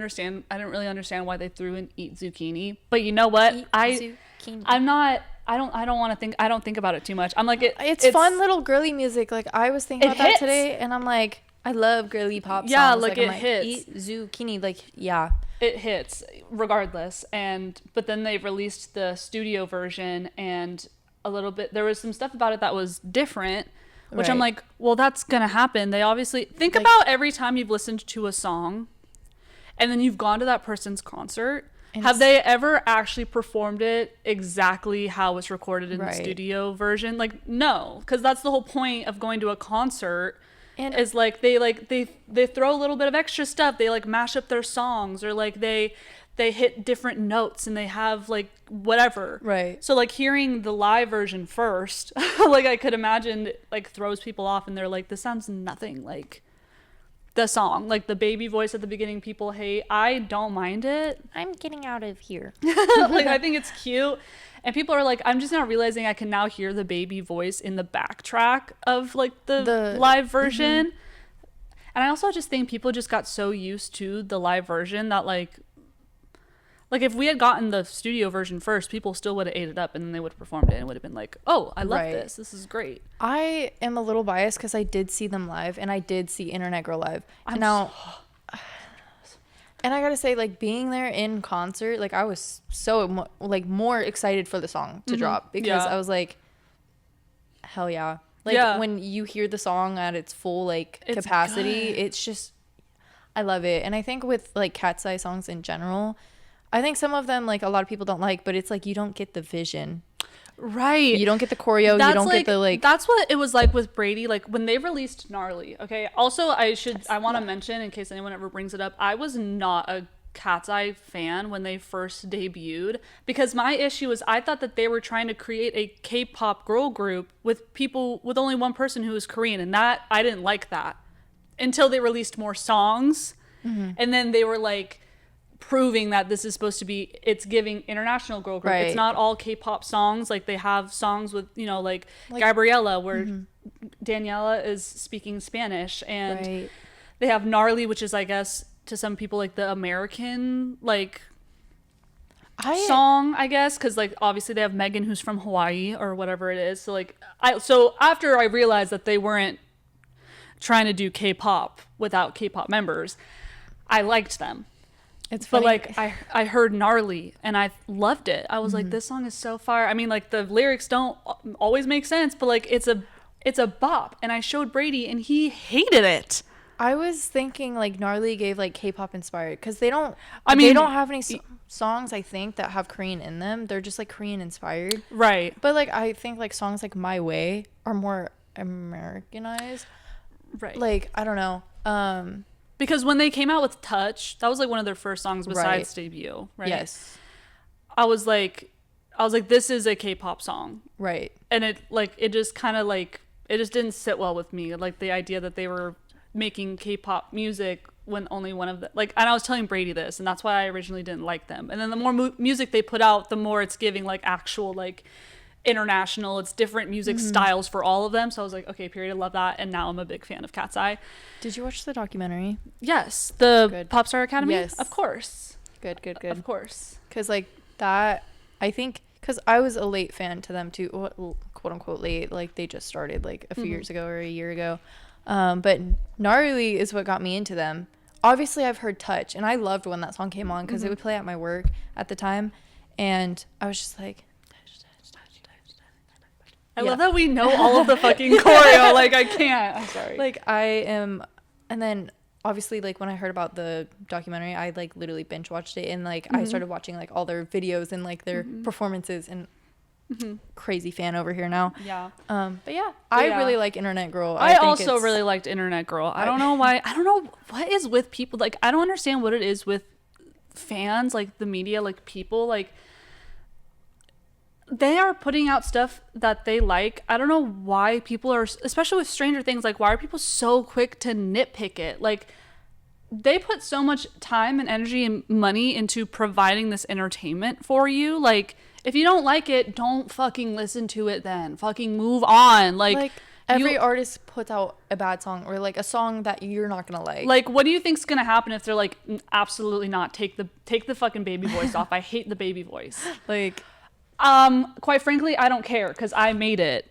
really understand why they threw in "Eat Zucchini," but you know what? I'm not. I don't think about it too much. I'm like, it's fun little girly music. Like I was thinking about that today, and I'm like, I love girly pop songs. Yeah, like it hits. Eat zucchini, like it hits regardless. But then they released the studio version, and a little bit there was some stuff about it that was different, which I'm like, well, that's gonna happen. They obviously think about every time you've listened to a song, and then you've gone to that person's concert. Have they ever actually performed it exactly how it's recorded in the studio version? Like, no, because that's the whole point of going to a concert. And is like they throw a little bit of extra stuff. They like mash up their songs, or like they hit different notes, and they have like whatever. Right. So like hearing the live version first, like I could imagine like throws people off, and they're like, this sounds nothing like the song. Like the baby voice at the beginning, people hate. I don't mind it. I'm getting out of here. Like I think it's cute. And people are like, I'm just now realizing I can now hear the baby voice in the backtrack of like the live version. And I also just think people just got so used to the live version that like if we had gotten the studio version first, people still would have ate it up, and then they would have performed it, and it would have been like, oh, I love this. This is great. I am a little biased because I did see them live, and I did see Internet Girl live. And I gotta say, like, being there in concert, like, I was so, like, more excited for the song to drop, because I was like, hell yeah. Like, when you hear the song at its full, like, capacity, it's just, I love it. And I think with, like, Cat's Eye songs in general, I think some of them, like, a lot of people don't like, but it's like, you don't get the vision. Right. You don't get the choreo. You don't get the, like... That's what it was like with Brady. Like, when they released Gnarly, okay? Also, I want to mention, in case anyone ever brings it up, I was not a Cat's Eye fan when they first debuted, because my issue was I thought that they were trying to create a K-pop girl group with only one person who was Korean, and that, I didn't like that. Until they released more songs, and then they were, like... proving that this is supposed to be, it's giving international girl group. It's not all K-pop songs. Like, they have songs with, you know, like Gabriella, where Daniela is speaking Spanish, and they have Gnarly, which is, I guess, to some people, like the American song, I guess, because like obviously they have Megan, who's from Hawaii or whatever it is. So like so after I realized that they weren't trying to do K-pop without K-pop members, I liked them. It's funny. But like I heard Gnarly and I loved it. I was like, this song is so fire. I mean, like the lyrics don't always make sense, but like it's a bop. And I showed Brady and he hated it. I was thinking like Gnarly gave like K-pop inspired, because they don't they don't have any songs, I think, that have Korean in them. They're just like Korean inspired. Right. But like I think like songs like My Way are more Americanized. Right. Like, I don't know. Because when they came out with Touch, that was like one of their first songs besides Debut, right? Yes. I was like, this is a K-pop song. Right. And it just kind of like, it just didn't sit well with me. Like the idea that they were making K-pop music when only one of them, like, and I was telling Brady this, and that's why I originally didn't like them. And then the more music they put out, the more it's giving like actual like international, it's different music styles for all of them. So I was like, okay, period, I love that. And now I'm a big fan of Cat's Eye. Did you watch the documentary? Yes. The Pop Star Academy? Yes. Of course. Good. Of course. Because like that, I think, because I was a late fan to them too, quote unquote late, like they just started like a few years ago or a year ago. But Gnarly is what got me into them. Obviously I've heard Touch, and I loved when that song came on, because it would play at my work at the time, and I was just like, I love that we know all of the fucking choreo. Like, I can't. I'm sorry. Like, I am... And then, obviously, like, when I heard about the documentary, I, like, literally binge watched it. And, like, I started watching, like, all their videos and, like, their performances. And crazy fan over here now. Yeah. But, yeah. I really like Internet Girl. I also really liked Internet Girl. I don't know why. I don't know what is with people. Like, I don't understand what it is with fans, like, the media, like, people, like... They are putting out stuff that they like. I don't know why people are, especially with Stranger Things, like, why are people so quick to nitpick it? Like, they put so much time and energy and money into providing this entertainment for you. Like, if you don't like it, don't fucking listen to it then. Fucking move on. Like every artist puts out a bad song, or, like, a song that you're not gonna like. Like, what do you think's gonna happen if they're like, absolutely not, take the fucking baby voice off. I hate the baby voice. Like... quite frankly, I don't care, because I made it.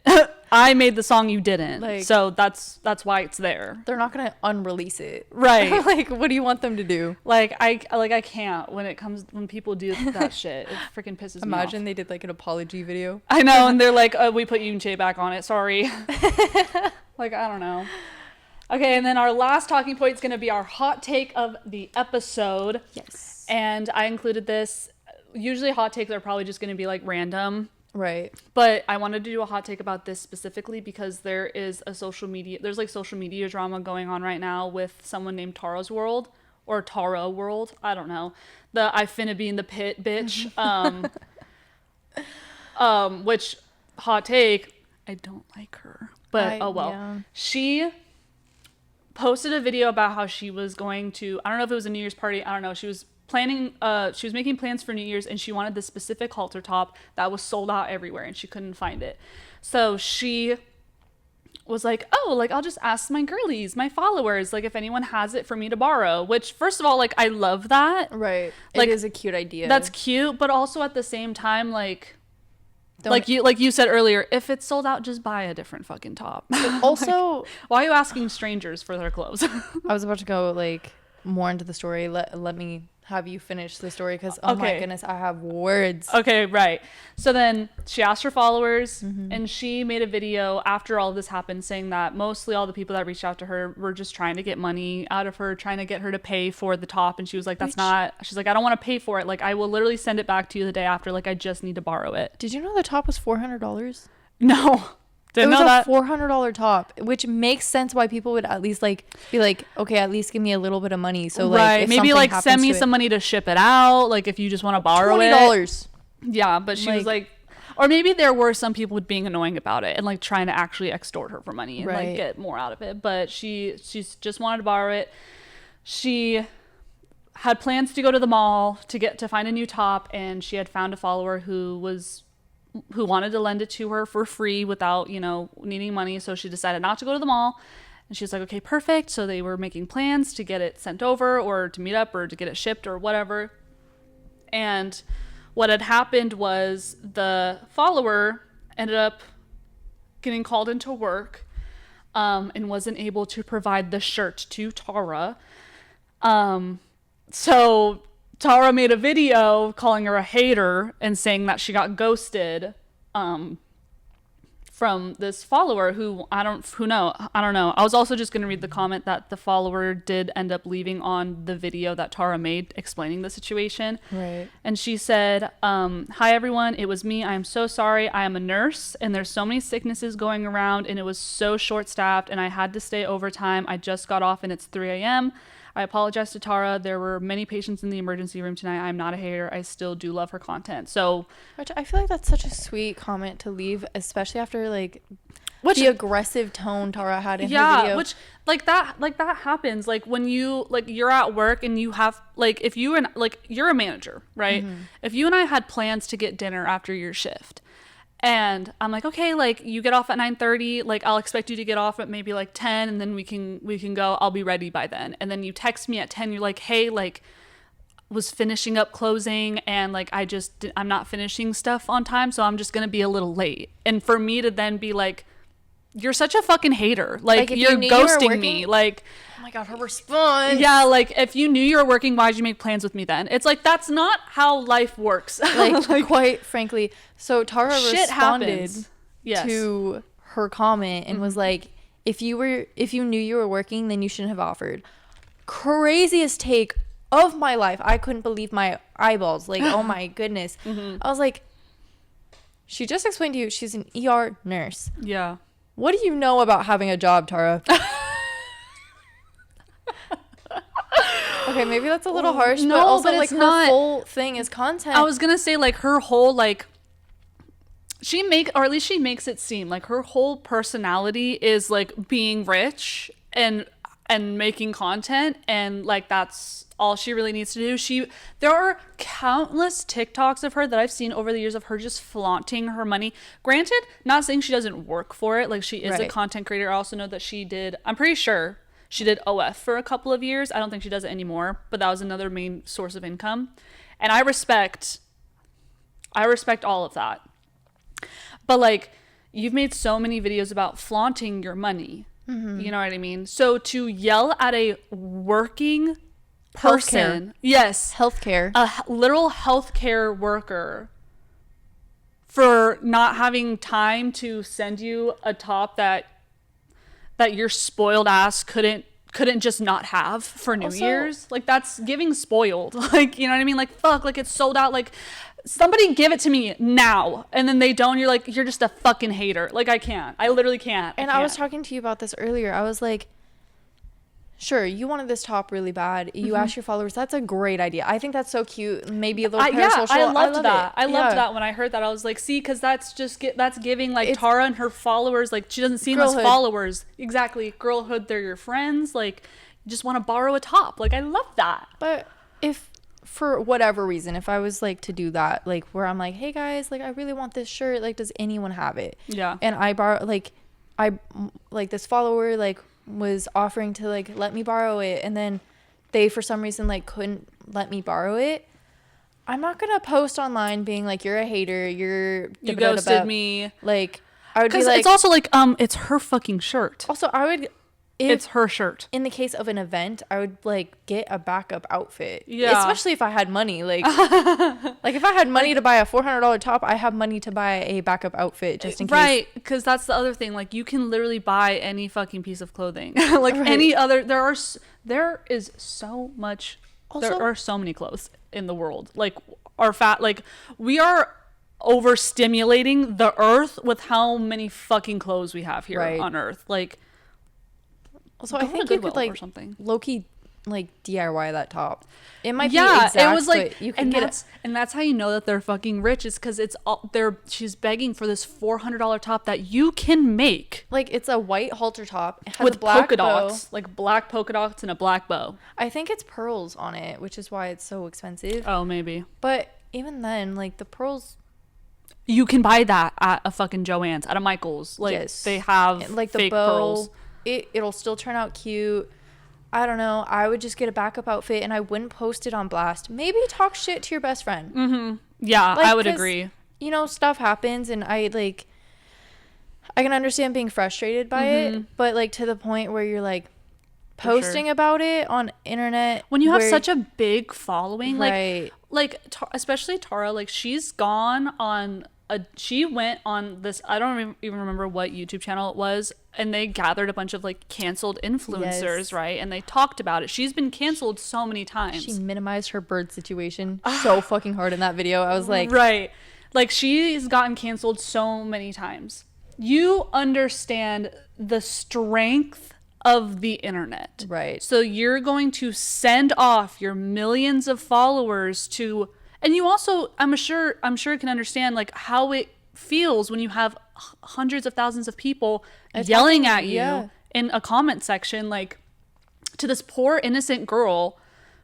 I made the song, you didn't. Like, so that's why it's there. They're not gonna unrelease it. Right. Like, what do you want them to do? I can't when people do that shit. It freaking pisses me off. Imagine they did like an apology video. I know, and they're like, we put Yoon Chae back on it, sorry. Like, I don't know. Okay, and then our last talking point is going to be our hot take of the episode. Yes. And I included this. usually hot takes are probably just going to be like random. Right. But I wanted to do a hot take about this specifically because there's like social media drama going on right now with someone named Tara's World or Tara World. I don't know. The I finna be in the pit bitch. Which hot take, I don't like her. But oh well. Yeah. She posted a video about how she was going to, I don't know if it was a New Year's party, I don't know. She was making plans for New Year's, and she wanted this specific halter top that was sold out everywhere and she couldn't find it. So she was like, oh, like I'll just ask my girlies, my followers, like if anyone has it for me to borrow, which first of all, like I love that. Right. Like, it is a cute idea. That's cute, but also at the same time, like like you said earlier, if it's sold out, just buy a different fucking top. Also, like, why are you asking strangers for their clothes? I was about to go like more into the story. Let me have you finish the story because oh my goodness, I have words. Okay, right. So then she asked her followers, and she made a video after all of this happened saying that mostly all the people that reached out to her were just trying to get money out of her, trying to get her to pay for the top. And she was like, she's like, I don't want to pay for it. Like, I will literally send it back to you the day after. Like, I just need to borrow it. Did you know the top was $400? No. It was a $400 top, which makes sense why people would at least like be like, okay, at least give me a little bit of money. So like, right, maybe like send me some money to ship it out. Like if you just want to borrow $20. Yeah, but she was like, or maybe there were some people being annoying about it and like trying to actually extort her for money and like get more out of it. But she's just wanted to borrow it. She had plans to go to the mall to find a new top, and she had found a follower who wanted to lend it to her for free without, needing money. So she decided not to go to the mall. And she was like, okay, perfect. So they were making plans to get it sent over or to meet up or to get it shipped or whatever. And what had happened was the follower ended up getting called into work and wasn't able to provide the shirt to Tara. So Tara made a video calling her a hater and saying that she got ghosted from this follower who I don't know. I was also just going to read the comment that the follower did end up leaving on the video that Tara made explaining the situation. Right. And she said, hi everyone, it was me. I am so sorry. I am a nurse and there's so many sicknesses going around and it was so short staffed and I had to stay overtime. I just got off and it's 3 a.m. I apologize to Tara. There were many patients in the emergency room tonight. I'm not a hater. I still do love her content. So, which I feel like that's such a sweet comment to leave, especially after like the aggressive tone Tara had in her video. Which that happens. Like when you're at work and you have if you and you're a manager, right? Mm-hmm. If you and I had plans to get dinner after your shift. And I'm like, okay, like you get off at 9:30, like I'll expect you to get off at maybe like 10 and then we can go. I'll be ready by then. And then you text me at 10, you're like, hey, like was finishing up closing and like I'm not finishing stuff on time, so I'm just going to be a little late. And for me to then be like, you're such a fucking hater. Like you're ghosting me. Like, oh my God, her response. Yeah, like if you knew you were working, why'd you make plans with me then? It's like, that's not how life works. Like quite frankly. So Tara responded to her comment and was like, if you knew you were working, then you shouldn't have offered. Craziest take of my life. I couldn't believe my eyeballs. Like, oh my goodness. Mm-hmm. I was like, she just explained to you she's an ER nurse. Yeah. What do you know about having a job, Tara? Okay, maybe that's a little harsh, but also like her whole thing is content. I was gonna say like her whole like or at least she makes it seem like her whole personality is like being rich and making content, and like that's all she really needs to do. There are countless TikToks of her that I've seen over the years of her just flaunting her money. Granted, not saying she doesn't work for it. Like she is a content creator. I also know that I'm pretty sure she did OF for a couple of years. I don't think she does it anymore, but that was another main source of income. And I respect all of that. But like, you've made so many videos about flaunting your money. Mm-hmm. You know what I mean? So to yell at a working person, healthcare, a literal healthcare worker for not having time to send you a top that your spoiled ass couldn't couldn't just not have for New Also- Year's. Like, that's giving spoiled. Like, you know what I mean? Like, fuck, like, it's sold out. Like, somebody give it to me now. And then they don't. You're like, you're just a fucking hater. Like, I can't. I literally can't. And I was talking to you about this earlier. I was like, sure, you wanted this top really bad. You asked your followers. That's a great idea. I think that's so cute. Maybe a little parasocial. I loved that. It. I loved that when I heard that. I was like, see, because that's just that's giving like It's Tara and her followers, like, she doesn't see them as girlhood. followers. Exactly. Girlhood, they're your friends. Like, you just want to borrow a top. Like, I love that. But if for whatever reason, if I was like to do that, like where I'm like, hey guys, like I really want this shirt. Like, does anyone have it? Yeah. And I borrow like this follower like was offering to like let me borrow it, and then they for some reason like couldn't let me borrow it. I'm not gonna post online being like, you're a hater, You ghosted me. Like, I would be Because like, it's also like, it's her fucking shirt. also I would, It's her shirt. in the case of an event, I would like get a backup outfit. Yeah. Especially if I had money. Like, like if I had money to buy a $400 top, I have money to buy a backup outfit just in case. Right, because that's the other thing. Like, you can literally buy any fucking piece of clothing. Like, any other, there is so much, there Also- are so many clothes in the world. Like, we are overstimulating the earth with how many fucking clothes we have here Right. on earth. Like, Also, go I to think you Goodwill could like or something. low-key like DIY that top. It might be Yeah, exact, it was like, but you can get it. and that's how you know that they're fucking rich, is because it's all she's begging for this $400 top that you can make Like, it's a white halter top. It has with a black polka bow. dots, like black polka dots and a black bow. I think it's pearls on it, which is why it's so expensive. Oh, maybe. But even then, like the pearls, You can buy that at a fucking Joann's, at a Michael's. Like, yes, they have like the fake bow, pearls. it'll still turn out cute. I don't know. I would just get a backup outfit and I wouldn't post it on blast. Maybe talk shit to your best friend. Yeah, Like, I would 'cause, agree. You know, stuff happens, and I can understand being frustrated by it, but like to the point where you're like posting about it on internet When you have where- such a big following, Right. especially Tara, like, she went on this, I don't even remember what YouTube channel it was, and they gathered a bunch of like canceled influencers, Yes. right? And they talked about it. She's been canceled so many times. She minimized her bird situation so fucking hard in that video. I was like, right. Like, she's gotten canceled so many times. You understand the strength of the internet. Right. So you're going to send off your millions of followers to, and you also, I'm sure you can understand like how it feels when you have hundreds of thousands of people yelling at you yeah. in a comment section, like, to this poor innocent girl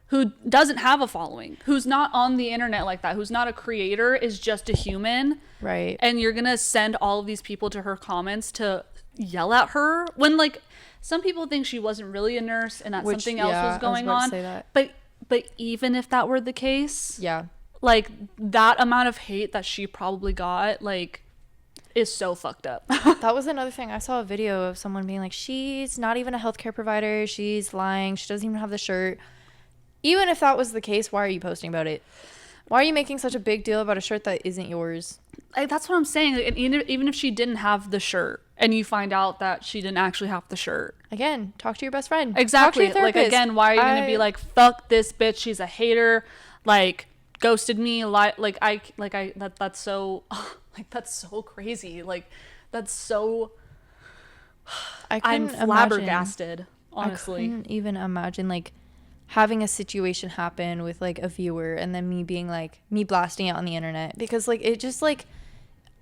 who doesn't have a following, who's not on the internet like that, who's not a creator, is just a human. Right. And you're gonna send all of these people to her comments to yell at her when, like, some people think she wasn't really a nurse and that Which, something else yeah, I was was going about to on. say that. But even if that were the case, Yeah. like, that amount of hate that she probably got, like, is so fucked up. That was another thing. I saw a video of someone being like, she's not even a healthcare provider. She's lying. She doesn't even have the shirt. Even if that was the case, why are you posting about it? Why are you making such a big deal about a shirt that isn't yours? Like, that's what I'm saying. Like, and even if she didn't have the shirt and you find out that she didn't actually have the shirt. Again, talk to your best friend. Exactly. Talk to your Like, therapist. again, why are you going to be like, fuck this bitch, she's a hater, like, ghosted me, that's so, like, that's so crazy. Like, that's so, I'm I'm flabbergasted, I honestly. couldn't even imagine like having a situation happen with like a viewer and then me being like me blasting it on the internet, because like it just like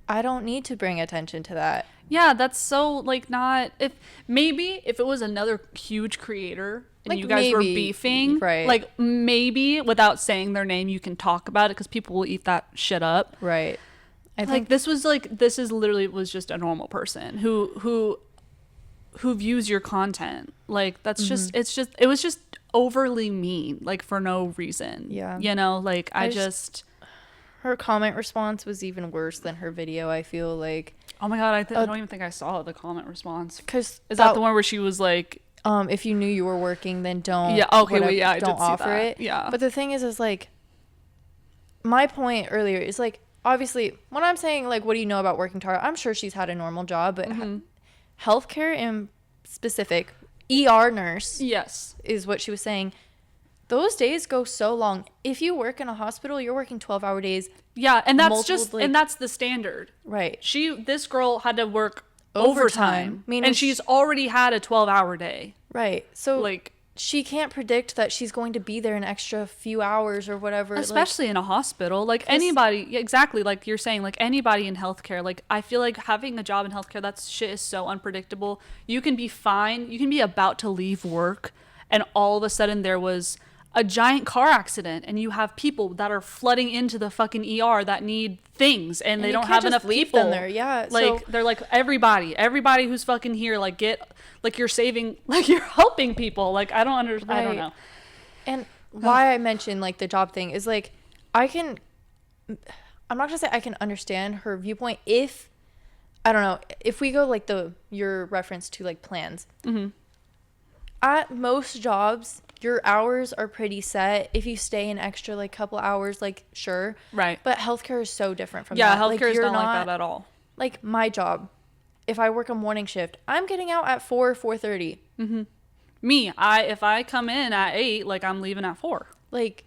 I don't need to bring attention to that. Yeah, that's so, like, not, if it was another huge creator and Like, you guys were maybe, beefing, right. like, maybe without saying their name you can talk about it because people will eat that shit up. Right. I Like, think this was literally was just a normal person who views your content. Like, that's just, it was just overly mean, like, for no reason. Yeah. You know, like, I just- just her comment response was even worse than her video, I feel like. oh my God, I don't even think I saw the comment response. Because Is that the one where she was like, if you knew you were working, then don't. Yeah, okay, well, yeah, I don't did see offer that. it. Yeah. But the thing is like, my point earlier is like, obviously, when I'm saying like, what do you know about working Tara? I'm sure she's had a normal job, but healthcare in specific, ER nurse. Yes. Is what she was saying. Those days go so long. If you work in a hospital, you're working 12-hour days. Yeah, and that's and that's the standard. Right. This girl had to work overtime. And she's already had a 12-hour day. Right. So like, she can't predict that she's going to be there an extra few hours or whatever. Especially in a hospital. Like anybody, exactly, like you're saying, like anybody in healthcare. Like I feel like having a job in healthcare, that shit is so unpredictable. You can be fine. You can be about to leave work and all of a sudden there was a giant car accident and you have people that are flooding into the fucking ER that need things and they don't have enough people them there. Yeah. Like so, they're like everybody who's fucking here, like get, like you're saving, like you're helping people. Like I don't understand. Right. I don't know. And why I mentioned like the job thing is like, I'm not gonna say I can understand her viewpoint if, I don't know, if we go like your reference to like plans. Mm-hmm. At most jobs, your hours are pretty set. If you stay an extra like couple hours, like sure. Right. But healthcare is so different from that. Yeah, healthcare is not like that at all. Like my job, if I work a morning shift, I'm getting out at 4:30. Mm-hmm. Me, if I come in at 8, like I'm leaving at 4. Like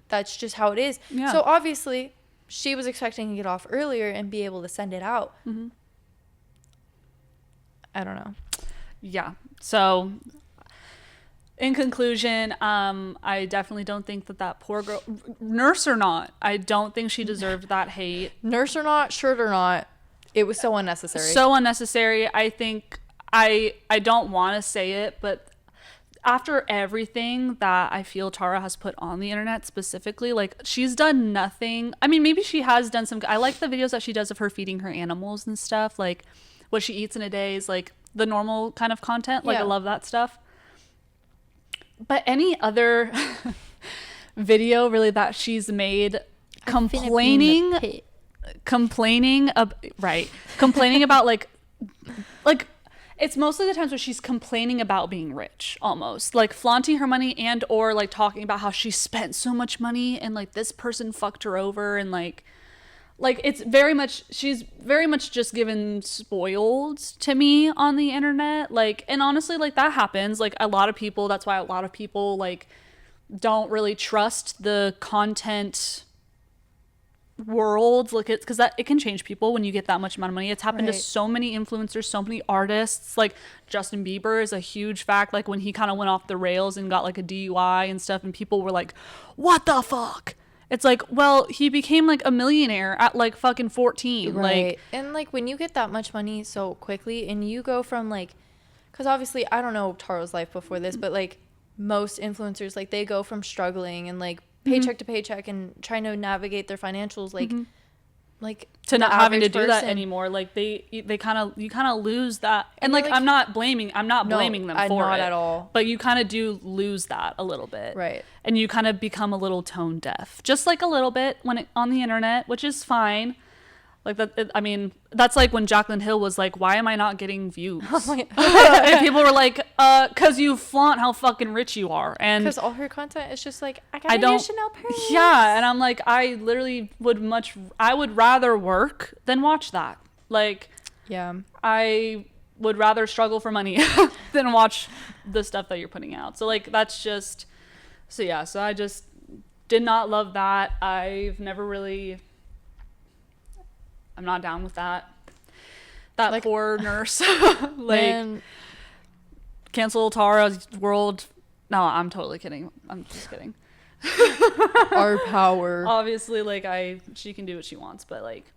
that's just how it is. Yeah. So obviously she was expecting to get off earlier and be able to send it out. Mm-hmm. I don't know. Yeah. So in conclusion, I definitely don't think that poor girl, nurse or not, I don't think she deserved that hate. Nurse or not, shirt or not, it was so unnecessary. So unnecessary. I think I don't want to say it, but after everything that I feel Tara has put on the internet specifically, like she's done nothing. I mean, maybe she has done some, I like the videos that she does of her feeding her animals and stuff, like what she eats in a day is like the normal kind of content. Like yeah. I love that stuff. But any other video really that she's made complaining about like it's mostly the times where she's complaining about being rich, almost like flaunting her money and or like talking about how she spent so much money and like this person fucked her over and like it's very much, she's very much just given spoiled to me on the internet. Like, and honestly, like that happens. Like a lot of people, that's why a lot of people like don't really trust the content world. Like it's because it can change people when you get that much amount of money. It's happened to so many influencers, so many artists. Like Justin Bieber is a huge fact. Like when he kind of went off the rails and got like a DUI and stuff and people were like, what the fuck? It's like, well, he became like a millionaire at like fucking 14. Right. Like, and like when you get that much money so quickly and you go from like, because obviously I don't know Tara's life before this, but like most influencers, like they go from struggling and like paycheck to paycheck and trying to navigate their financials like to not having to do that anymore. Like you kind of lose that. And like I'm not blaming them for not it at all. But you kind of do lose that a little bit. Right. And you kind of become a little tone deaf, just like a little bit on the internet, which is fine. Like that, I mean, that's like when Jaclyn Hill was like, why am I not getting views? And people were like, cause you flaunt how fucking rich you are. And because all her content is just like, I got a new Chanel purse. Yeah. And I'm like, I literally I would rather work than watch that. Like, yeah, I would rather struggle for money than watch the stuff that you're putting out. So like, that's just, so yeah. So I just did not love that. I've never really, I'm not down with that. That like, poor nurse. Like, man. Cancel Tara's world. No, I'm totally kidding. I'm just kidding. Our power. Obviously, like, she can do what she wants, but, like,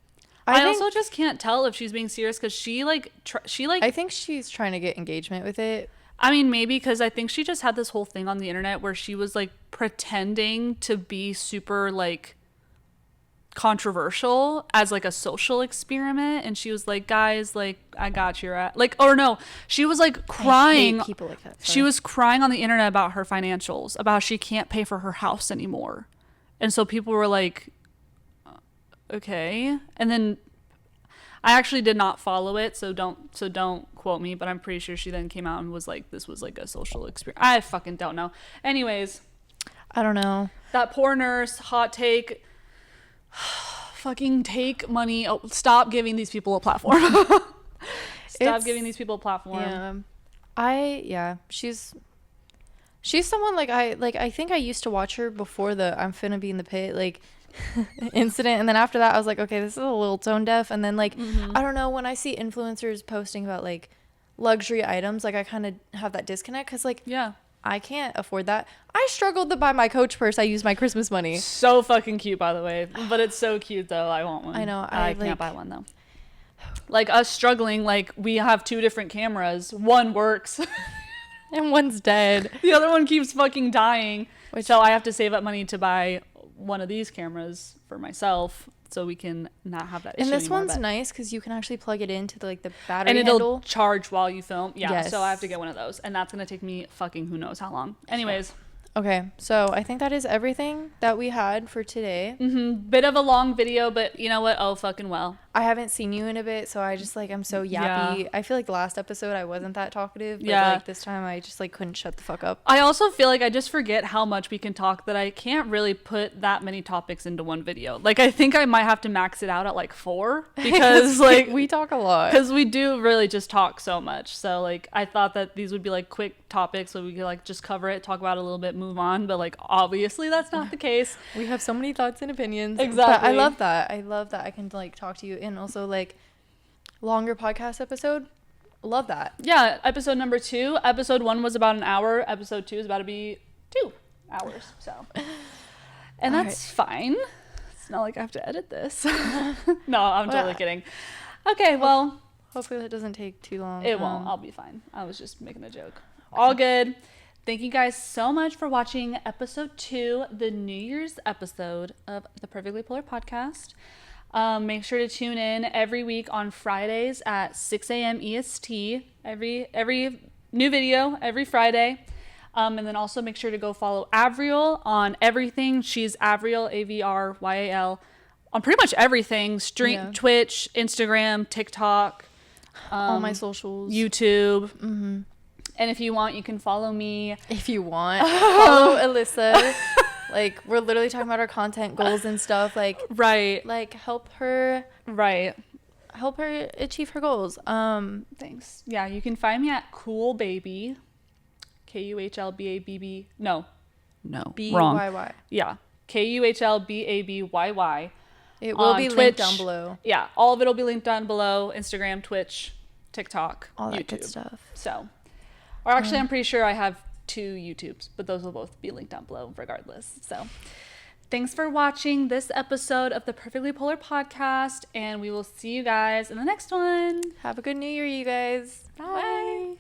I also just can't tell if she's being serious because she, like, I think she's trying to get engagement with it. I mean, maybe because I think she just had this whole thing on the internet where she was, like, pretending to be super, like, controversial as like a social experiment, and she was like, guys, like I got your ass. Like, or no, she was like crying. I hate people like that. Sorry. She was crying on the internet about her financials, about how she can't pay for her house anymore, and so people were like, okay. And then I actually did not follow it, so don't quote me, but I'm pretty sure she then came out and was like, this was like a social experiment. I fucking don't know. Anyways, I don't know. That poor nurse. Hot take. Fucking take money. Stop giving these people a platform. Stop giving these people a platform. Yeah. She's someone I think I used to watch her before the I'm finna be in the pit like incident, and then after that I was like, okay, this is a little tone deaf. And then like I don't know, when I see influencers posting about like luxury items, like I kind of have that disconnect because like I can't afford that. I struggled to buy my Coach purse. I used my Christmas money. So fucking cute, by the way. But it's so cute, though. I want one. I know. I can't buy one, though. Like, us struggling, like, we have 2 different cameras. One works. And one's dead. The other one keeps fucking dying. So I have to save up money to buy one of these cameras for myself so we can not have that issue And this anymore, one's nice because you can actually plug it into the battery and it'll handle. charge while you film. Yeah, Yes. so I have to get one of those. And that's going to take me fucking who knows how long. Anyways. Okay, so I think that is everything that we had for today. Bit of a long video, but you know what? Oh, fucking well. I haven't seen you in a bit, so I just like I'm so yappy. Yeah. I feel like the last episode I wasn't that talkative, but like this time I just like couldn't shut the fuck up. I also feel like I just forget how much we can talk that I can't really put that many topics into one video. Like I think I might have to max it out at like 4 because like we talk a lot. Because we do really just talk so much. So like I thought that these would be like quick topics so we could like just cover it, talk about it a little bit, move on. But like obviously that's not the case. We have so many thoughts and opinions. Exactly. But I love that. I love that I can like talk to you, and also like longer podcast episode. Love that. Yeah, episode number 2. Episode 1 was about an hour. Episode 2 is about to be 2 hours. So, and that's fine. It's not like I have to edit this. No, I'm totally kidding. Okay, well, hopefully that doesn't take too long. It won't. I'll be fine. I was just making a joke. All good. Thank you guys so much for watching episode 2, the New Year's episode of the Perfectly Polar podcast. Make sure to tune in every week on Fridays at 6 a.m. EST. Every new video every Friday. And then also make sure to go follow AVRYAL on everything. She's AVRYAL, AVRYAL, on pretty much everything. Twitch, Instagram, TikTok. All my socials. YouTube. And if you want, you can follow me. If you want. Follow ALYSSA. Like, we're literally talking about our content goals and stuff. Like, like, help her achieve her goals. Thanks. Yeah, you can find me at Cool Baby. KUHLBABB. No. Wrong. BYY. Yeah. KUHLBABYY. It will be linked down below. Yeah, all of it will be linked down below. Instagram, Twitch, TikTok, all that YouTube. good stuff. So, or actually, I'm pretty sure I have 2 YouTubes, but those will both be linked down below regardless. So, thanks for watching this episode of the Perfectly Polar podcast, and we will see you guys in the next one. Have a good New Year, you guys. Bye.